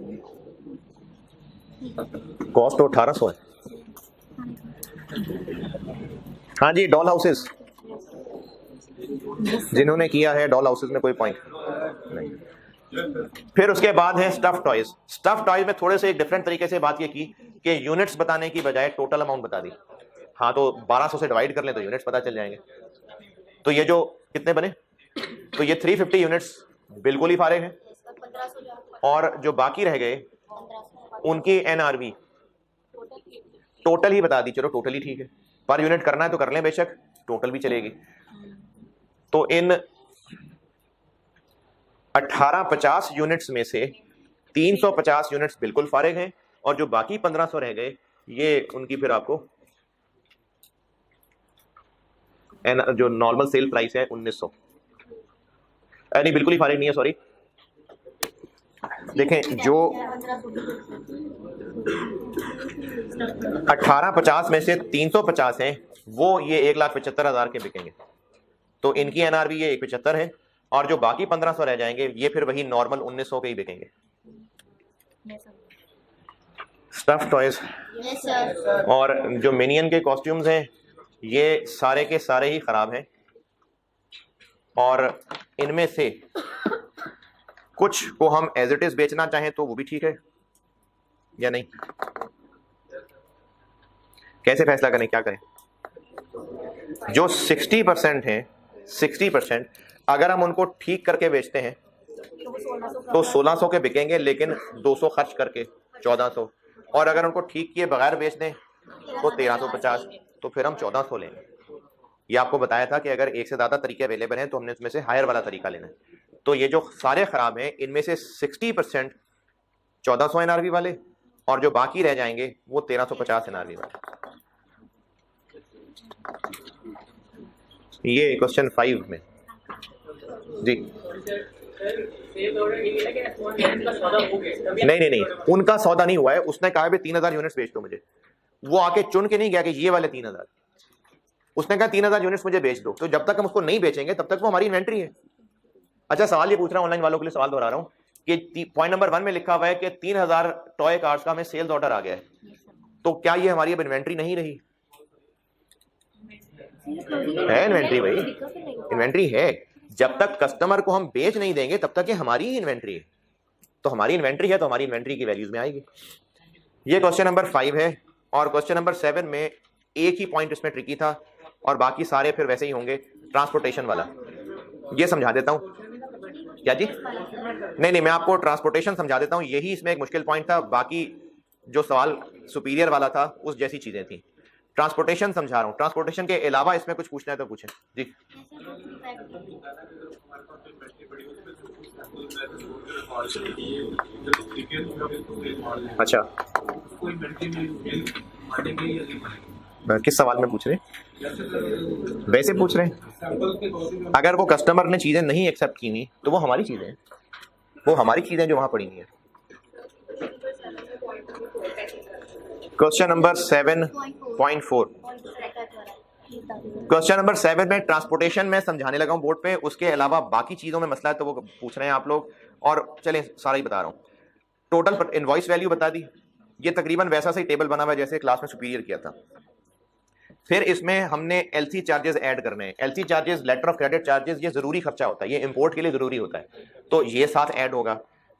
कॉस्ट तो 1800 है। हाँ जी, डॉल हाउसेस जिन्होंने किया है, डॉल हाउसेस में कोई पॉइंट नहीं। फिर उसके बाद है स्टफ टॉयज। स्टफ टॉयज में थोड़े से एक डिफरेंट तरीके से बात ये की कि यूनिट्स बताने की बजाय टोटल अमाउंट बता दी। हाँ, तो 1200 से डिवाइड कर लें तो यूनिट्स पता चल जाएंगे। तो ये जो कितने बने, तो ये 350 यूनिट्स बिल्कुल ही फारिग हैं, और जो बाकी रह गए उनकी एनआरबी टोटल ही बता दी। चलो टोटल ही ठीक है, पर यूनिट करना है तो कर लें, बेशक टोटल भी चलेगी। तो इन 1850 यूनिट्स में से 350 यूनिट्स बिल्कुल फारिग हैं, और जो बाकी 1500 रह गए ये उनकी फिर आपको जो नॉर्मल सेल प्राइस है 1900, नहीं बिल्कुल ही फारिग नहीं है, सॉरी। देखें, जो 1850 में से 350 हैं वो ये 1,75,000 के बिकेंगे, तो इनकी एनआरबी ये 175 है, और जो बाकी 1500 रह जाएंगे ये फिर वही नॉर्मल 1900 के ही बिकेंगे। Stuff toys Yes, sir. और जो मिनियन के कॉस्ट्यूम्स हैं ये सारे के सारे ही खराब हैं, और इनमें से कुछ को हम एज इट इज बेचना चाहें तो वो भी ठीक है या नहीं, कैसे फैसला करें, क्या करें? जो 60% हैं, 60% अगर हम उनको ठीक करके बेचते हैं तो 1600 के बिकेंगे, लेकिन 200 खर्च करके 1400, और अगर उनको ठीक किए बगैर बेच दें तो 1350, तो फिर हम 1400 लेंगे। ये आपको बताया था कि अगर एक से ज़्यादा तरीके अवेलेबल हैं तो हमने उसमें से हायर वाला तरीका लेना है। तो ये जो सारे ख़राब हैं इनमें से 60% 1400 NRV वाले, और जो बाकी रह जाएंगे वो 1350 NRV वाले। ये क्वेश्चन 5 में जी नहीं, उनका सौदा नहीं हुआ है। उसने कहा भी 3000 यूनिट्स बेच दो मुझे, वो आके चुन के नहीं गया कि ये वाले 3000, उसने कहा 3000 यूनिट्स मुझे बेच दो। तो जब तक हम उसको नहीं बेचेंगे तब तक वो हमारी इन्वेंट्री है। अच्छा, सवाल ये पूछ रहा हूँ ऑनलाइन वालों के लिए, सवाल दोहरा रहा हूँ कि पॉइंट नंबर 1 में लिखा हुआ है कि 3000 टॉय कार्स का हमें सेल्स ऑर्डर आ गया है, तो क्या ये हमारी अब इन्वेंट्री नहीं रही? है इन्वेंट्री भाई, इन्वेंट्री है। जब तक कस्टमर को हम बेच नहीं देंगे तब तक ये हमारी ही इन्वेंट्री है। तो हमारी इन्वेंट्री है तो हमारी इन्वेंट्री की वैल्यूज में आएगी। ये क्वेश्चन नंबर 5 है। और क्वेश्चन नंबर 7 में एक ही पॉइंट इसमें ट्रिकी था और बाकी सारे फिर वैसे ही होंगे। ट्रांसपोर्टेशन वाला ये समझा देता हूं। क्या जी? नहीं, मैं आपको ट्रांसपोर्टेशन समझा देता हूं। यही इसमें एक मुश्किल पॉइंट था, बाकी जो सवाल सुपीरियर वाला था उस जैसी चीजें थी। ट्रांसपोर्टेशन समझा रहा हूं। ट्रांसपोर्टेशन के अलावा इसमें कुछ पूछना है तो पूछें जी। अच्छा, किस सवाल में पूछ रहे हैं? वैसे पूछ रहे हैं। अगर वो कस्टमर ने चीजें नहीं एक्सेप्ट की हुई तो वो हमारी चीजें हैं, वो हमारी चीजें जो वहां पड़ी हुई है। Question number 7.4। क्वेश्चन नंबर 7 में ट्रांसपोर्टेशन में समझाने लगा हूं बोर्ड पे, उसके अलावा बाकी चीजों में मसला है तो वो पूछ रहे हैं आप लोग। और चलें सारा ही बता रहा हूं। टोटल इनवॉइस वैल्यू बता दी, ये तकरीबन वैसा सही टेबल बना हुआ है जैसे क्लास में सुपीरियर किया था। फिर इसमें हमने एलसी चार्जेस ऐड करने हैं। LC charges, letter of credit charges, ये जरूरी खर्चा होता है, ये इंपोर्ट के लिए जरूरी होता है, तो ये साथ ऐड होगा।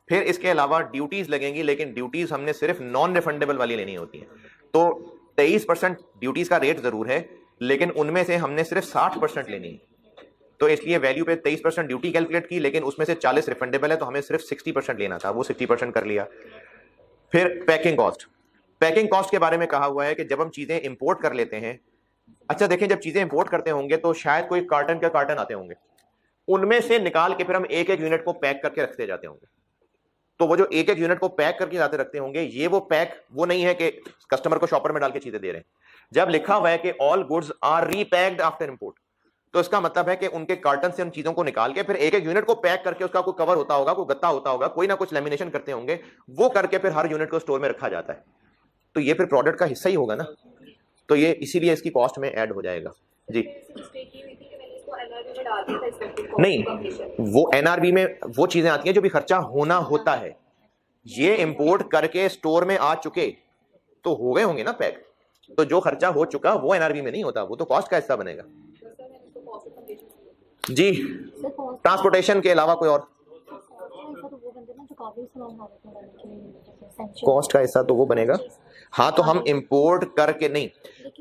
फिर इसके अलावा ड्यूटीज लगेंगी, लेकिन ड्यूटीज हमने सिर्फ नॉन रिफंडेबल वाली लेनी होती है। तो 23% ड्यूटीज का रेट जरूर है, लेकिन उनमें से हमने सिर्फ 60% लेनी है। तो इसलिए वैल्यू पे 23% ड्यूटी कैलकुलेट की, लेकिन उसमें से 40 रिफंडेबल है, तो हमें सिर्फ 60% लेना था, वो 60% कर लिया। फिर पैकिंग कॉस्ट। पैकिंग कॉस्ट के बारे में कहा हुआ है कि जब हम चीजें इंपोर्ट कर लेते हैं, अच्छा देखें, जब चीजें इंपोर्ट करते होंगे तो शायद कोई कार्टन के कार्टन आते होंगे, उनमें से निकाल के फिर हम एक एक यूनिट को पैक करके रखते जाते होंगे। तो वो जो एक एक यूनिट को पैक करके जाते रखते होंगे, ये वो पैक वो नहीं है कि कस्टमर को शॉपर में डाल के चीजें दे रहे हैं। जब लिखा हुआ है कि all goods are repacked after import, तो इसका मतलब है कि उनके कार्टन से उन चीजों को निकाल के फिर एक एक यूनिट को पैक करके, उसका कोई कवर होता होगा, कोई गत्ता होता होगा, कोई ना कुछ लेमिनेशन करते होंगे, वो करके फिर हर यूनिट को स्टोर में रखा जाता है। तो ये फिर प्रोडक्ट का हिस्सा ही होगा ना, तो ये इसीलिए इसकी कॉस्ट में ऐड हो जाएगा जी। नहीं, वो एनआरबी में वो चीजें आती हैं जो भी खर्चा होना होता है। ये इंपोर्ट करके स्टोर में आ चुके तो हो गए होंगे ना पैक, तो जो खर्चा हो चुका वो एनआरबी में नहीं होता, वो तो कॉस्ट का हिस्सा बनेगा जी। ट्रांसपोर्टेशन के अलावा कोई और कॉस्ट का हिस्सा तो वो बनेगा। हाँ, तो हम इंपोर्ट करके नहीं,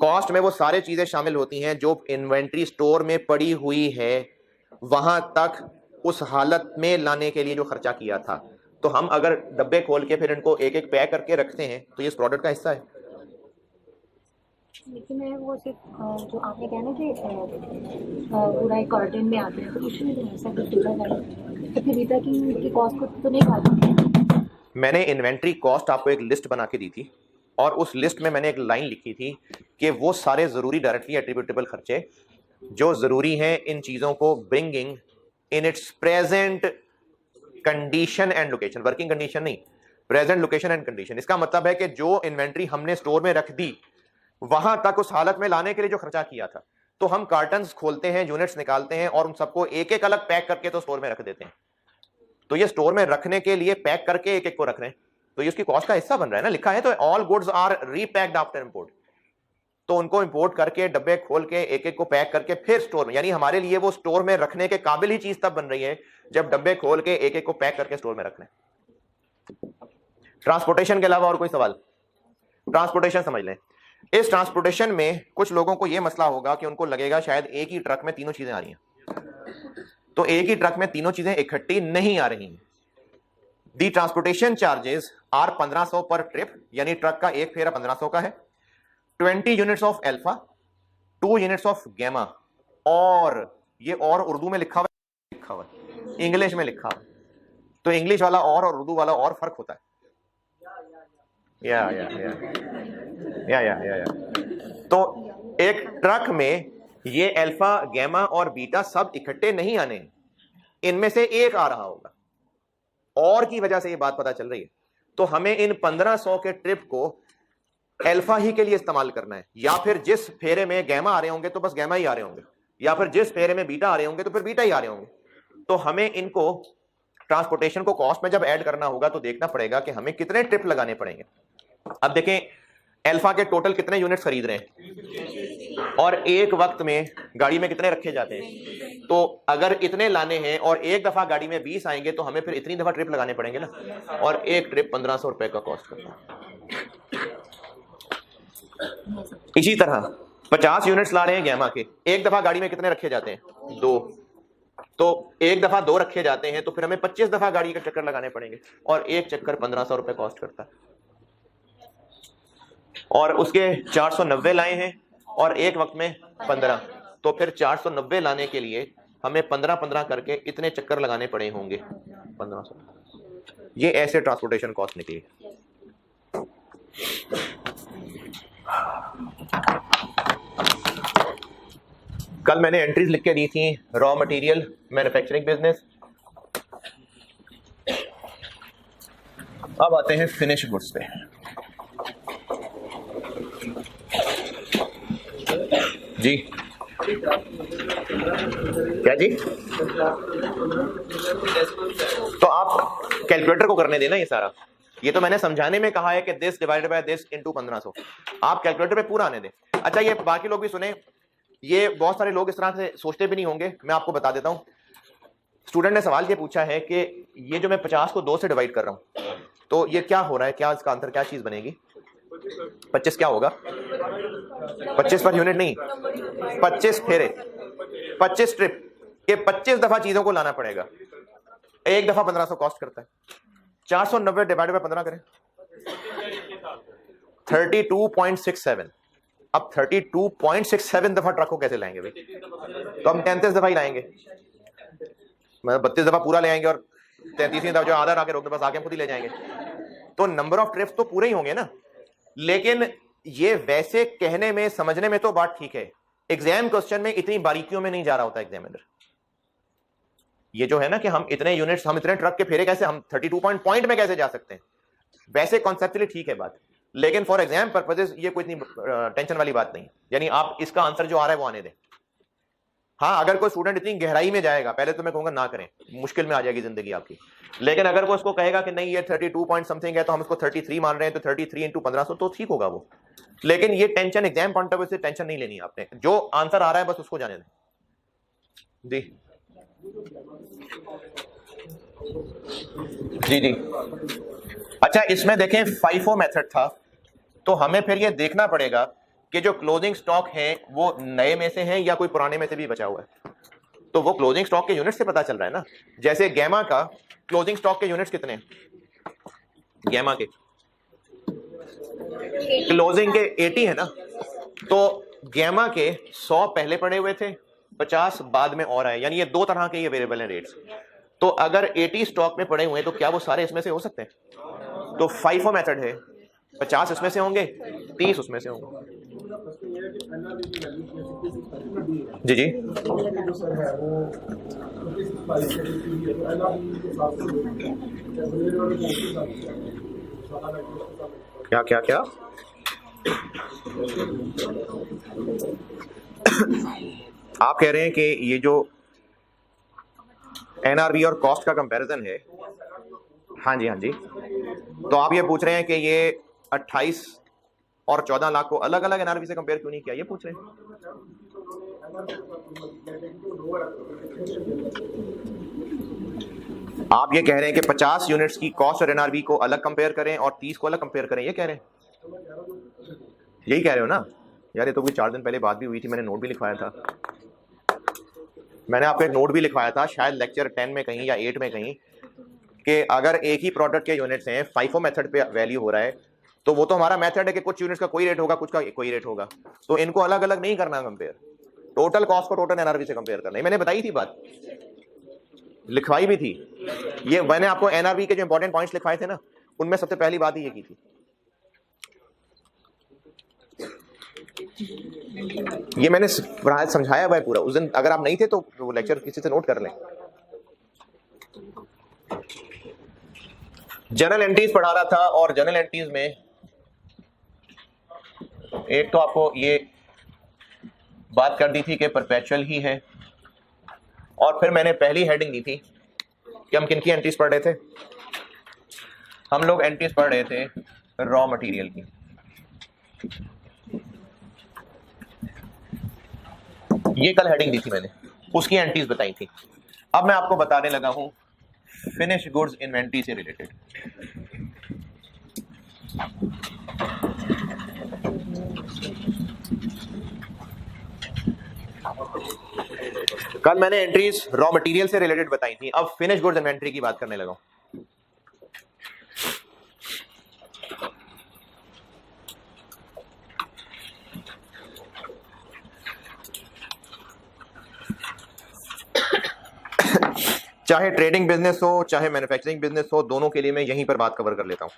कॉस्ट में वो सारे चीजें शामिल होती हैं जो इन्वेंट्री स्टोर में पड़ी हुई है, वहां तक उस हालत में लाने के लिए जो खर्चा किया था। तो हम अगर डब्बे खोल के फिर इनको एक एक पैक करके रखते हैं तो ये इस प्रोडक्ट का हिस्सा है। लेकिन मैं वो सिर्फ जो आपने कहा ना कि पूरा एक कार्टन में आते हैं, तो उसमें ऐसा कुछ डिफरेंट है, तो फिर रीपैकिंग की कॉस्ट को तो नहीं काटते। मैंने इन्वेंट्री कॉस्ट आपको एक लिस्ट बना के दी थी, और उस लिस्ट में मैंने एक लाइन लिखी थी कि वो सारे जरूरी डायरेक्टली एट्रीब्यूटेबल खर्चे जो जरूरी हैं इन चीजों को bringing in its present condition and location, working condition नहीं, प्रेजेंट लोकेशन एंड कंडीशन। इसका मतलब है कि जो इन्वेंट्री हमने स्टोर में रख दी, वहां तक उस हालत में लाने के लिए जो खर्चा किया था, तो हम कार्टन्स खोलते हैं, यूनिट्स निकालते हैं और उन सबको एक एक अलग पैक करके तो स्टोर में रख देते हैं। तो ये स्टोर में रखने के लिए पैक करके एक एक को रख रहे हैं, तो ये उसकी कॉस्ट का हिस्सा बन रहा है ना, लिखा है तो all goods are repacked after import. तो उनको इंपोर्ट करके डब्बे खोल के एक एक को पैक करके फिर स्टोर में, यानी हमारे लिए वो स्टोर में रखने के काबिल ही चीज तब बन रही है जब डब्बे खोल के एक एक को पैक करके स्टोर में रख लें। ट्रांसपोर्टेशन के अलावा और कोई सवाल? ट्रांसपोर्टेशन समझ लें। इस ट्रांसपोर्टेशन में कुछ लोगों को यह मसला होगा कि उनको लगेगा शायद एक ही ट्रक में तीनों चीजें आ रही हैं, तो एक ही ट्रक में तीनों चीजें इकट्ठी नहीं आ रही हैं। दी ट्रांसपोर्टेशन चार्जेस आर 1500 पर ट्रिप, यानी ट्रक का एक फेरा 1500 का है। 20 units of alpha, 2 units of gamma, और ये और उर्दू में लिखा हुआ है, इंग्लिश में लिखा हुआ है, तो इंग्लिश वाला और उर्दू वाला और फर्क होता है। या तो एक ट्रक में ये अल्फा, गैमा और बीटा सब इकट्ठे नहीं आने, इनमें से एक आ रहा होगा, और की वजह से ये बात पता चल रही है। तो हमें इन 1500 के ट्रिप को अल्फा ही के लिए इस्तेमाल करना है, या फिर जिस फेरे में गैमा आ रहे होंगे तो बस गैमा ही आ रहे होंगे, या फिर जिस फेरे में बीटा आ रहे होंगे तो फिर बीटा ही आ रहे होंगे। तो हमें इनको ट्रांसपोर्टेशन को कॉस्ट में जब ऐड करना होगा तो देखना पड़ेगा कि हमें कितने ट्रिप लगाने पड़ेंगे। अब देखें अल्फा के टोटल कितने यूनिट्स खरीद रहे हैं और एक वक्त में गाड़ी में कितने रखे जाते हैं, तो अगर इतने लाने हैं और एक दफा गाड़ी में 20 आएंगे तो हमें फिर इतनी दफा ट्रिप लगाने पड़ेंगे ना, और एक ट्रिप 1500 रुपए का कॉस्ट करता है। इसी तरह 50 यूनिट्स ला रहे हैं गैमा के, एक दफा गाड़ी में कितने रखे जाते हैं? 2, तो एक दफा 2 रखे जाते हैं तो फिर हमें 25 दफा गाड़ी का चक्कर लगाने पड़ेंगे, और एक चक्कर 1500 रुपए कॉस्ट करता है। और उसके 490 लाए हैं और एक वक्त में 15, तो फिर 490 लाने के लिए हमें 15-15 करके इतने चक्कर लगाने पड़े होंगे 1500। ये ऐसे ट्रांसपोर्टेशन कॉस्ट निकली। कल मैंने एंट्रीज लिख के दी थी रॉ मटेरियल मैन्युफैक्चरिंग बिजनेस। अब आते हैं फिनिश गुड्स पे। जी क्या जी? तो आप कैलकुलेटर को करने देना ये सारा, ये तो मैंने समझाने में कहा है कि this divided by this into 1500, आप कैलकुलेटर पे पूरा आने दें। अच्छा ये बाकी लोग भी सुने, ये बहुत सारे लोग इस तरह से सोचते भी नहीं होंगे, मैं आपको बता देता हूं। स्टूडेंट ने सवाल ये पूछा है कि ये जो मैं 50 को 2 से डिवाइड कर रहा हूं तो ये क्या हो रहा है, क्या इसका आंसर क्या चीज बनेगी? 25 क्या होगा? 25 पर यूनिट नहीं, 25 फेरे, 25 ट्रिप, ये 25 दफा चीजों को लाना पड़ेगा, एक दफा 1500 कॉस्ट करता है। 490 डिवाइड बाय 15 करें 32.67। अब 32.67 दफा ट्रक को कैसे लाएंगे भाई? तो हम 33 दफा ही लाएंगे, मतलब 32 दफा पूरा ले आएंगे और 33वीं दफा जो आधा आके रोकने पास आके हम खुद ही ले जाएंगे। तो नंबर ऑफ ट्रिप्स तो पूरे ही होंगे ना, लेकिन ये वैसे कहने में समझने में तो बात ठीक है, एग्जाम क्वेश्चन में इतनी बारीकियों में नहीं जा रहा होता एग्जामिनर। ये जो है ना कि हम इतने यूनिट्स, हम इतने ट्रक के फेरे कैसे, हम 32 पॉइंट में कैसे जा सकते हैं, वैसे कॉन्सेप्चुअली ठीक है बात, लेकिन फॉर एग्जाम पर्पसेस ये कोई इतनी टेंशन वाली बात नहीं। यानी आप इसका आंसर जो आ रहा है वो आने दें। हाँ अगर कोई स्टूडेंट इतनी गहराई में जाएगा, पहले तो मैं कहूंगा ना करें, मुश्किल में आ जाएगी जिंदगी आपकी। लेकिन अगर वो उसको कहेगा कि नहीं ये 32 पॉइंट समथिंग है तो हम इसको 33 मान रहे हैं, तो 33 इंटू 1500 तो ठीक होगा वो। लेकिन ये tension exam point of view से टेंशन नहीं लेनी आपने, जो आंसर आ रहा है बस उसको जाने दें जी। जी जी अच्छा, इसमें देखें FIFO मेथड था, तो हमें फिर ये देखना पड़ेगा कि जो क्लोजिंग स्टॉक है वो नए में से है या कोई पुराने में से भी बचा हुआ है। तो वो क्लोजिंग स्टॉक के यूनिट से पता चल रहा है ना। जैसे गैमा का क्लोजिंग स्टॉक के यूनिट्स कितने हैं? गैमा के क्लोजिंग के 80 है ना, तो गैमा के 100 पहले पड़े हुए थे, 50 बाद में और आए, यानी ये 2 तरह के ये वेरिएबल हैं रेट्स। तो अगर 80 स्टॉक में पड़े हुए हैं तो क्या वो सारे इसमें से हो सकते हैं? तो FIFO मेथड है, 50 इसमें से होंगे, 30 उसमें से होंगे। जी जी क्या क्या क्या आप कह रहे हैं कि ये जो एनआरवी और कॉस्ट का कंपैरिजन है, हाँ जी हाँ जी, तो आप ये पूछ रहे हैं कि ये 28 और 14 लाख को अलग अलग एनआरवी से कंपेयर क्यों नहीं किया, ये पूछ रहे हैं? आप ये कह रहे हैं कि 50 यूनिट्स की कॉस्ट और एनआरवी को अलग कंपेयर करें और 30 को अलग कंपेयर करें, ये कह रहे हैं? यही कह रहे हो ना यार? ये तो कोई 4 दिन पहले बात भी हुई थी, मैंने नोट भी लिखवाया था, मैंने आपको एक नोट भी लिखवाया था शायद लेक्चर 10 में कहीं या 8 में कहीं, कि अगर एक ही प्रोडक्ट के यूनिट्स हैं, FIFO मेथड पे वैल्यू हो रहा है, तो वो तो हमारा मेथड है कि कुछ यूनिट्स का कोई रेट होगा, कुछ का कोई रेट होगा, तो इनको अलग अलग नहीं करना कंपेयर, टोटल कॉस्ट को टोटल एनआरवी से कंपेयर करना है। मैंने बताई थी बात, लिखवाई भी थी ये, मैंने आपको एनआरवी के जो इंपॉर्टेंट पॉइंट्स लिखवाए थे ना, उनमें सबसे पहली बात ही ये की थी। ये मैंने समझाया हुआ है पूरा उस दिन, अगर आप नहीं थे तो वो लेक्चर किसी से नोट कर लें। जनरल एंट्रीज पढ़ा रहा था, और जनरल एंट्रीज में एक तो आपको ये बात कर दी थी कि परपेचुअल ही है, और फिर मैंने पहली हेडिंग दी थी कि हम किन की एंट्रीज पढ़ रहे थे। हम लोग एंट्रीज पढ़ रहे थे रॉ मटेरियल की। ये कल हेडिंग दी थी मैंने, उसकी एंट्रीज बताई थी। अब मैं आपको बताने लगा हूं फिनिश गुड्स इन्वेंट्री से रिलेटेड। कल मैंने एंट्रीज रॉ मटेरियल से रिलेटेड बताई थी, अब फिनिश गुड्स इन्वेंट्री की बात करने लगा हूं। चाहे ट्रेडिंग बिजनेस हो चाहे मैन्युफैक्चरिंग बिजनेस हो, दोनों के लिए मैं यहीं पर बात कवर कर लेता हूं।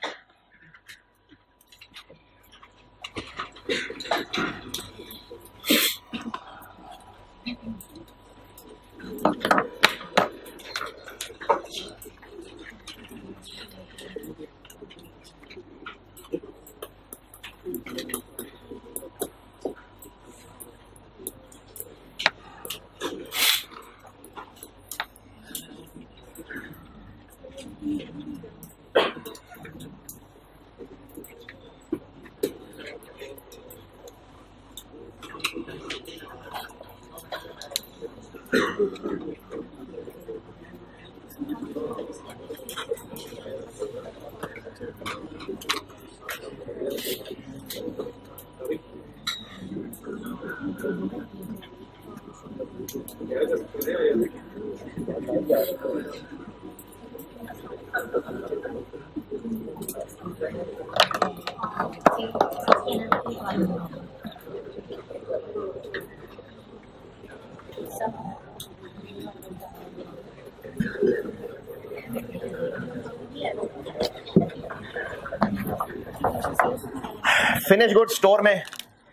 फिनिश गुड स्टोर में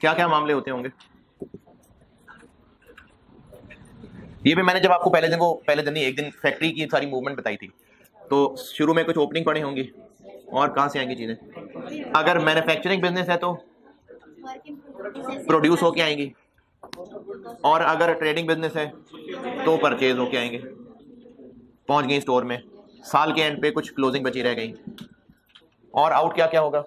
क्या क्या मामले होते होंगे, ये भी मैंने जब आपको पहले दिन नहीं, एक दिन फैक्ट्री की सारी मूवमेंट बताई थी, तो शुरू में कुछ ओपनिंग पड़ी होंगी, और कहां से आएंगी चीजें। अगर मैन्युफैक्चरिंग बिजनेस है तो प्रोड्यूस होके आएंगी, और अगर ट्रेडिंग बिजनेस है तो परचेज होके आएंगे, पहुंच गई स्टोर में, साल के एंड पे कुछ क्लोजिंग बची रह गई, और आउट क्या क्या होगा,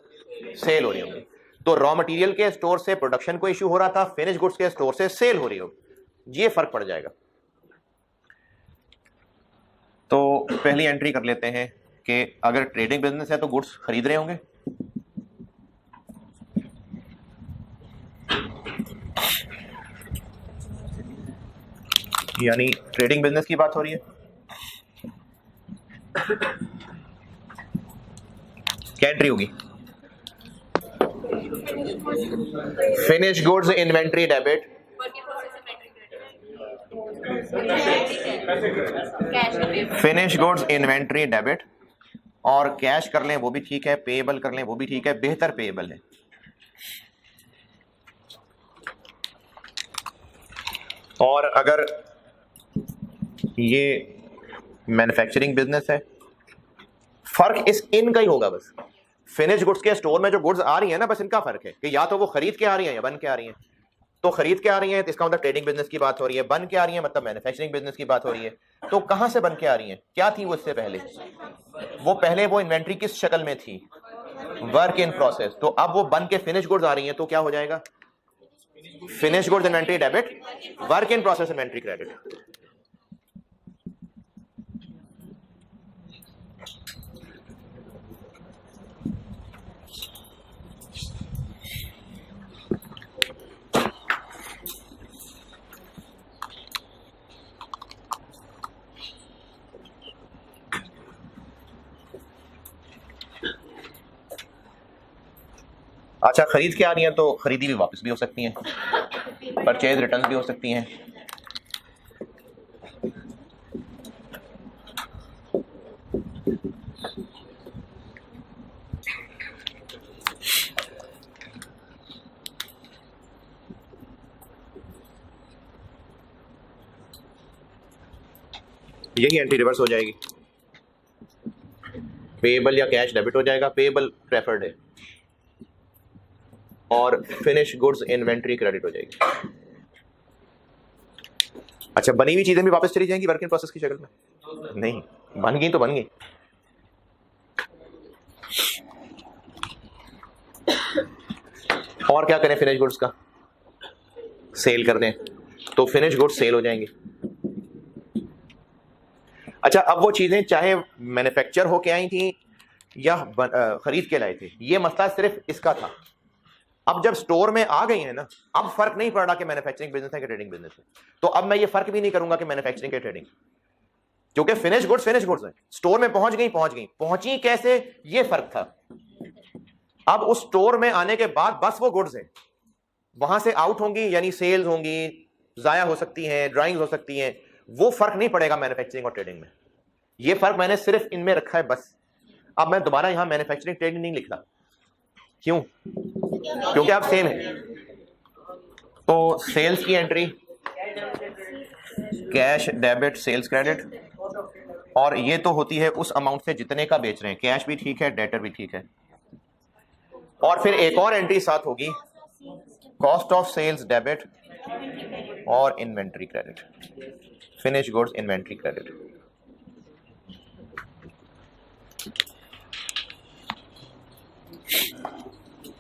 सेल हो रही होगी। तो रॉ मटेरियल के स्टोर से प्रोडक्शन को इश्यू हो रहा था, फिनिश गुड्स के स्टोर से सेल हो रही होगी, ये फर्क पड़ जाएगा। तो पहली एंट्री कर लेते हैं कि अगर ट्रेडिंग बिजनेस है तो गुड्स खरीद रहे होंगे, यानी ट्रेडिंग बिजनेस की बात हो रही है। क्या एंट्री होगी, finish goods inventory debit, finish goods inventory debit, और कैश कर लें वो भी ठीक है, पेएबल कर लें वो भी ठीक है, बेहतर पेएबल है। और अगर ये मैन्युफैक्चरिंग बिजनेस है, फर्क इस इनका ही होगा बस। फिनिश गुड्स के स्टोर में जो गुड्स आ रही है ना, बस इनका फर्क है कि या तो वो खरीद के आ रही है या बन के आ रही है। तो खरीद के आ रही हैं तो इसका मतलब ट्रेडिंग बिजनेस की बात हो रही है, बन के आ रही है मतलब मैन्युफैक्चरिंग बिजनेस की बात हो रही है। तो कहां से बन के आ रही हैं, क्या थी वो इससे पहले? वो पहले वो इन्वेंट्री किस शक्ल में थी? Work in process. तो अब वो बन के फिनिश गुड्स आ रही हैं तो क्या हो जाएगा? Finish goods inventory debit, work in process inventory credit. अच्छा, खरीद के आ रही हैं तो खरीदी भी वापस भी हो सकती हैं, परचेज रिटर्न भी हो सकती हैं। यही एंट्री रिवर्स हो जाएगी, पेएबल या कैश डेबिट हो जाएगा। पेएबल प्रेफर्ड है और फिनिश गुड्स इन्वेंट्री क्रेडिट हो जाएगी। अच्छा, बनी हुई चीजें भी वापस चली जाएंगी वर्क इन प्रोसेस की शक्ल में? नहीं, बन गई तो बन गई। और क्या करें, फिनिश गुड्स का सेल कर दें तो फिनिश गुड्स सेल हो जाएंगे। अच्छा, अब वो चीजें चाहे मैन्युफैक्चर होके आई थी या खरीद के लाए थे, ये मसला सिर्फ इसका था। अब जब स्टोर में आ गई है ना, अब फर्क नहीं पड़ रहा कि मैन्युफैक्चरिंग बिजनेस है कि ट्रेडिंग बिजनेस है। तो अब मैं ये फर्क भी नहीं करूंगा कि मैन्युफैक्चरिंग के ट्रेडिंग, क्योंकि फिनिश गुड्स है। स्टोर में पहुंच गई, पहुंची कैसे, ये फर्क था। अब उस स्टोर में आने के बाद बस वो गुड्स है, वहां से आउट होंगी, यानी सेल्स होंगी, जाया हो सकती हैं, ड्राइंग्स हो सकती हैं, वो फर्क नहीं पड़ेगा मैन्युफैक्चरिंग और ट्रेडिंग में। ये फर्क मैंने सिर्फ इनमें रखा है बस। अब मैं दोबारा यहां मैन्युफैक्चरिंग ट्रेडिंग नहीं लिख रहा। क्यों? क्योंकि आप सेम है। तो सेल्स की entry cash debit sales credit, और ये तो होती है उस अमाउंट से जितने का बेच रहे हैं। कैश भी ठीक है, डेटर भी ठीक है। और फिर एक और एंट्री साथ होगी, कॉस्ट ऑफ सेल्स डेबिट और inventory credit, finish goods inventory credit.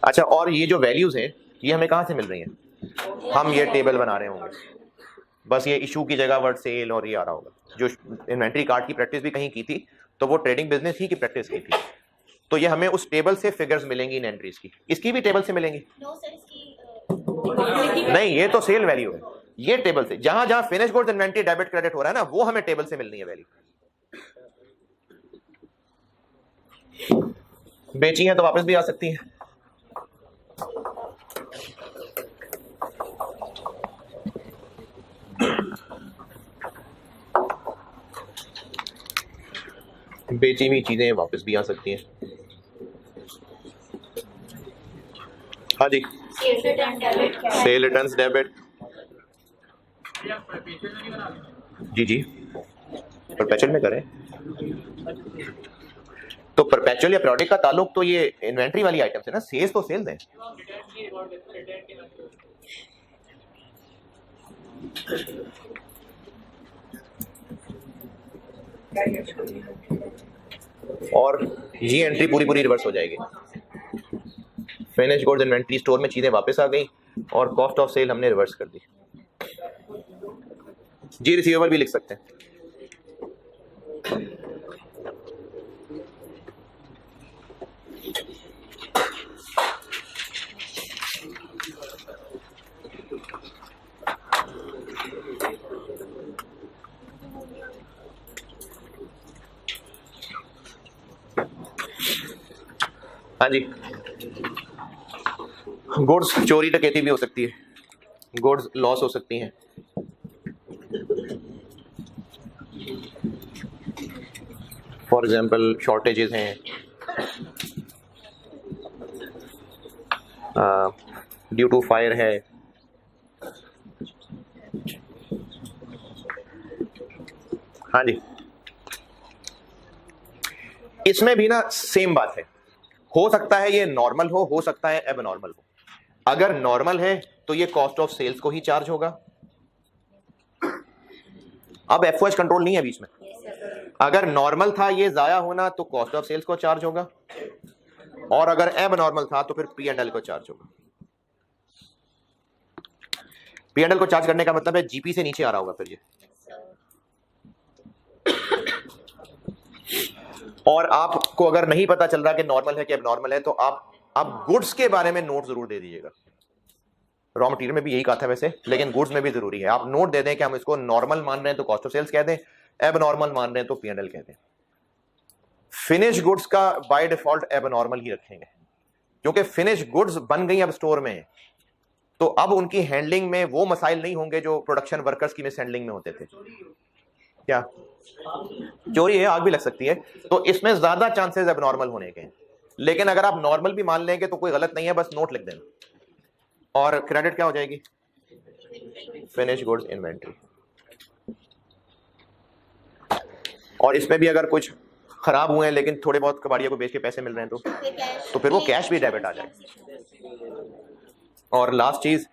अच्छा, और ये जो वैल्यूज हैं ये हमें कहां से मिल रही हैं? हम ये टेबल बना रहे होंगे, बस ये इशू की जगह वर्ड सेल और ये आ रहा होगा। जो इन्वेंट्री कार्ड की प्रैक्टिस भी कहीं की थी तो वो ट्रेडिंग बिजनेस ही की प्रैक्टिस की थी। तो ये हमें उस टेबल से फिगर्स मिलेंगी इन एंट्रीज की। इसकी भी टेबल से मिलेंगी? नहीं, ये तो सेल वैल्यू है, ये टेबल से। जहां जहां finish goods inventory debit credit हो रहा है ना, वो हमें टेबल से मिलनी है वैल्यू। बेची है तो वापस भी आ सकती है। बेची हुई चीजें वापस भी आ सकती हैं। हाँ जी, सेल रिटर्न्स डेबिट। जी जी, परपेचुअल में करें तो परपेचुअल या प्रोडक्ट का ताल्लुक तो ये इन्वेंट्री वाली आइटम से ना, सेल्स तो सेल्स है। और ये एंट्री पूरी पूरी रिवर्स हो जाएगी। फिनिश गुड्स इन्वेंट्री स्टोर में चीजें वापस आ गई और कॉस्ट ऑफ सेल हमने रिवर्स कर दी। जी, रिसीवेबल भी लिख सकते हैं। हाँ जी, गुड्स चोरी डकैती भी हो सकती है, गुड्स लॉस हो सकती हैं। फॉर एग्जाम्पल शॉर्टेजेस हैं, ड्यू टू फायर है। हाँ जी, इसमें भी ना सेम बात है। हो सकता है ये नॉर्मल हो सकता है एबनॉर्मल हो। अगर नॉर्मल है तो ये कॉस्ट ऑफ सेल्स को ही चार्ज होगा। अब एफओएच कंट्रोल नहीं है बीच में। अगर नॉर्मल था ये जाया होना तो कॉस्ट ऑफ सेल्स को चार्ज होगा, और अगर एब नॉर्मल था तो फिर P&L को चार्ज होगा। P&L को चार्ज करने का मतलब है जीपी से नीचे आ रहा होगा फिर ये। और आपको अगर नहीं पता चल रहा कि नॉर्मल है कि एबनॉर्मल है तो आप गुड्स के बारे में नोट जरूर दे दीजिएगा। रॉ मटेरियल में भी यही कहा था वैसे, लेकिन गुड्स में भी जरूरी है। आप नोट दे दें कि हम इसको नॉर्मल मान रहे हैं तो कॉस्ट ऑफ सेल्स कह दें, एबनॉर्मल मान रहे हैं तो P&L कह दें। फिनिश गुड्स का बाय डिफॉल्ट एबनॉर्मल ही रखेंगे, क्योंकि फिनिश गुड्स बन गई अब स्टोर में, तो अब उनकी हैंडलिंग में वो मसाइल नहीं होंगे जो प्रोडक्शन वर्कर्स की मिस हैंडलिंग में होते थे। क्या चोरी है, आग भी लग सकती है, तो इसमें ज्यादा चांसेस एबनॉर्मल होने के हैं। लेकिन अगर आप नॉर्मल भी मान लेंगे तो कोई गलत नहीं है, बस नोट लिख देना। और क्रेडिट क्या हो जाएगी? Finish goods inventory. और इसमें भी अगर कुछ खराब हुए हैं लेकिन थोड़े बहुत कबाड़ियों को बेच के पैसे मिल रहे हैं तो फिर वो कैश भी डेबिट आ जाए। और लास्ट चीज,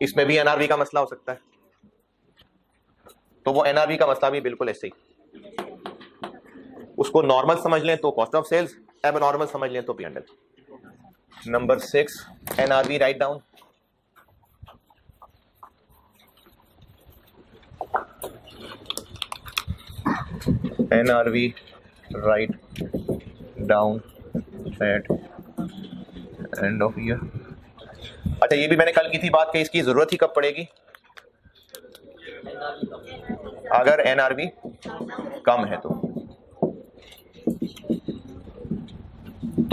इसमें भी एनआरवी का मसला हो सकता है, तो वो एनआरवी का मसला भी बिल्कुल ऐसे ही, उसको नॉर्मल समझ लें तो कॉस्ट ऑफ सेल्स, एबनॉर्मल समझ लें तो P&L। Number 6 NRV write down. NRV write down at end of year. अच्छा, ये भी मैंने कल की थी बात कि इसकी जरूरत ही कब पड़ेगी? अगर एनआरवी कम है तो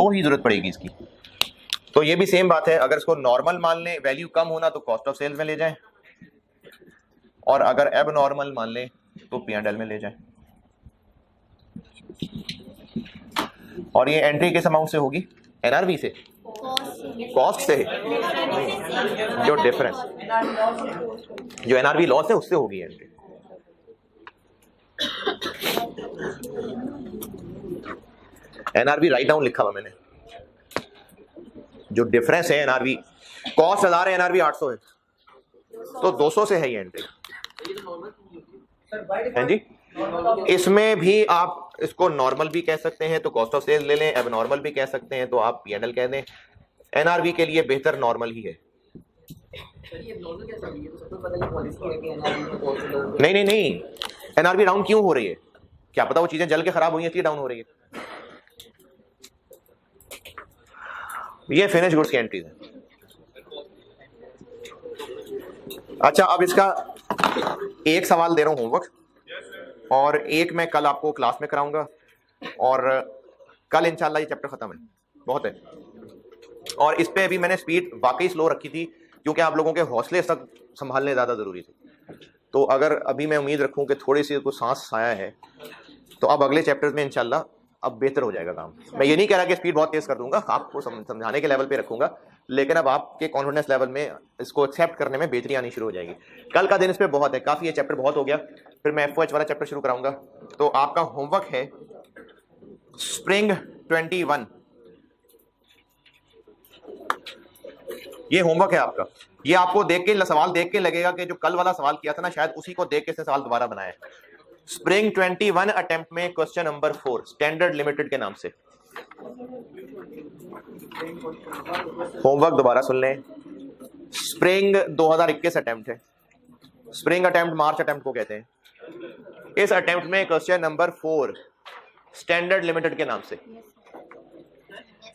ही जरूरत पड़ेगी इसकी। तो ये भी सेम बात है, अगर इसको नॉर्मल मान लें, वैल्यू कम होना तो कॉस्ट ऑफ सेल्स में ले जाएं, और अगर एब नॉर्मल मान लें तो P&L में ले जाएं। और ये एंट्री किस अमाउंट से होगी? एनआरवी से, कॉस्ट से, जो डिफरेंस जो एनआरवी लॉस है उससे होगी एंट्री। एनआरवी राइट डाउन लिखा हुआ मैंने, जो डिफरेंस है एनआरवी, कॉस्ट 1000 है, एनआरवी 800 है, तो 200 से है ये एंट्री। हैं जी, इसमें भी आप इसको नॉर्मल भी कह सकते हैं तो कॉस्ट ऑफ सेल्स ले लें, एबनॉर्मल भी कह सकते हैं तो आप P&L कह दें। एनआरवी के लिए बेहतर नॉर्मल ही है। नहीं, एनआरवी डाउन क्यों हो रही है? क्या पता वो चीजें जल के खराब हुई हैं इसलिए डाउन हो रही है। ये फिनिश गुड्स की एंट्रीज है। अच्छा, अब इसका एक सवाल दे रहा हूं होमवर्क, और एक मैं कल आपको क्लास में कराऊंगा, और कल इंशाल्लाह ये चैप्टर खत्म है, बहुत है। और इस पे अभी मैंने स्पीड वाकई स्लो रखी थी क्योंकि आप लोगों के हौसले तक संभालने ज़्यादा ज़रूरी थे। तो अगर अभी मैं उम्मीद रखूं कि थोड़ी सी कुछ सांस आया है तो अब अगले चैप्टर्स में इंशाल्लाह अब बेहतर हो जाएगा काम। मैं ये नहीं कह रहा कि स्पीड बहुत तेज़ कर दूंगा, आपको समझाने के लेवल पे रखूंगा, लेकिन अब आपके कॉन्फिडेंस लेवल में इसको एक्सेप्ट करने में बेहतरी आनी शुरू हो जाएगी। कल का दिन इस पर बहुत है, काफ़ी, ये चैप्टर बहुत हो गया, फिर मैं एफओएच वाला चैप्टर शुरू कराऊंगा। तो आपका होमवर्क है स्प्रिंग 21, ये होमवर्क है आपका। ये आपको देख के सवाल देख के लगेगा कि जो कल वाला सवाल किया था ना, शायद उसी को देख के सवाल दोबारा बनाया है। स्प्रिंग 21 अटेम्प्ट में क्वेश्चन नंबर 4 स्टैंडर्ड लिमिटेड के नाम से। होमवर्क दोबारा सुन लें। स्प्रिंग 2021 अटेम्प्ट है, स्प्रिंग अटेम्प्ट मार्च अटेम्प्ट को कहते हैं। इस अटेम्प्ट में क्वेश्चन नंबर 4 स्टैंडर्ड लिमिटेड के नाम से।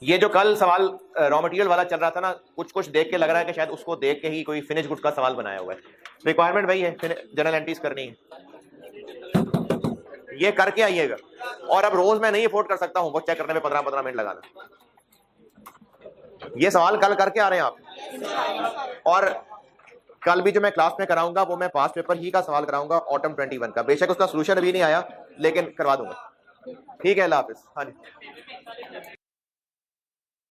ये जो कल सवाल रॉ मटेरियल वाला चल रहा था ना, कुछ कुछ देख के लग रहा है कि शायद उसको देख के ही कोई फिनिश गुड्स का सवाल बनाया हुआ है। रिक्वायरमेंट वही है, जनरल एंट्रीज करनी है, ये करके आइएगा। और अब रोज मैं नहीं अफोर्ड कर सकता होमवर्क चेक करने में 15-15 मिनट लगाना। ये सवाल कल करके आ रहे हैं आप। और कल भी जो मैं क्लास में कराऊंगा वो मैं पास्ट पेपर ही का सवाल कराऊंगा, ऑटम 21 का। बेशक उसका सोल्यूशन अभी नहीं आया लेकिन करवा दूंगा। ठीक है, अल्लाह हाफिज। हाँ जी।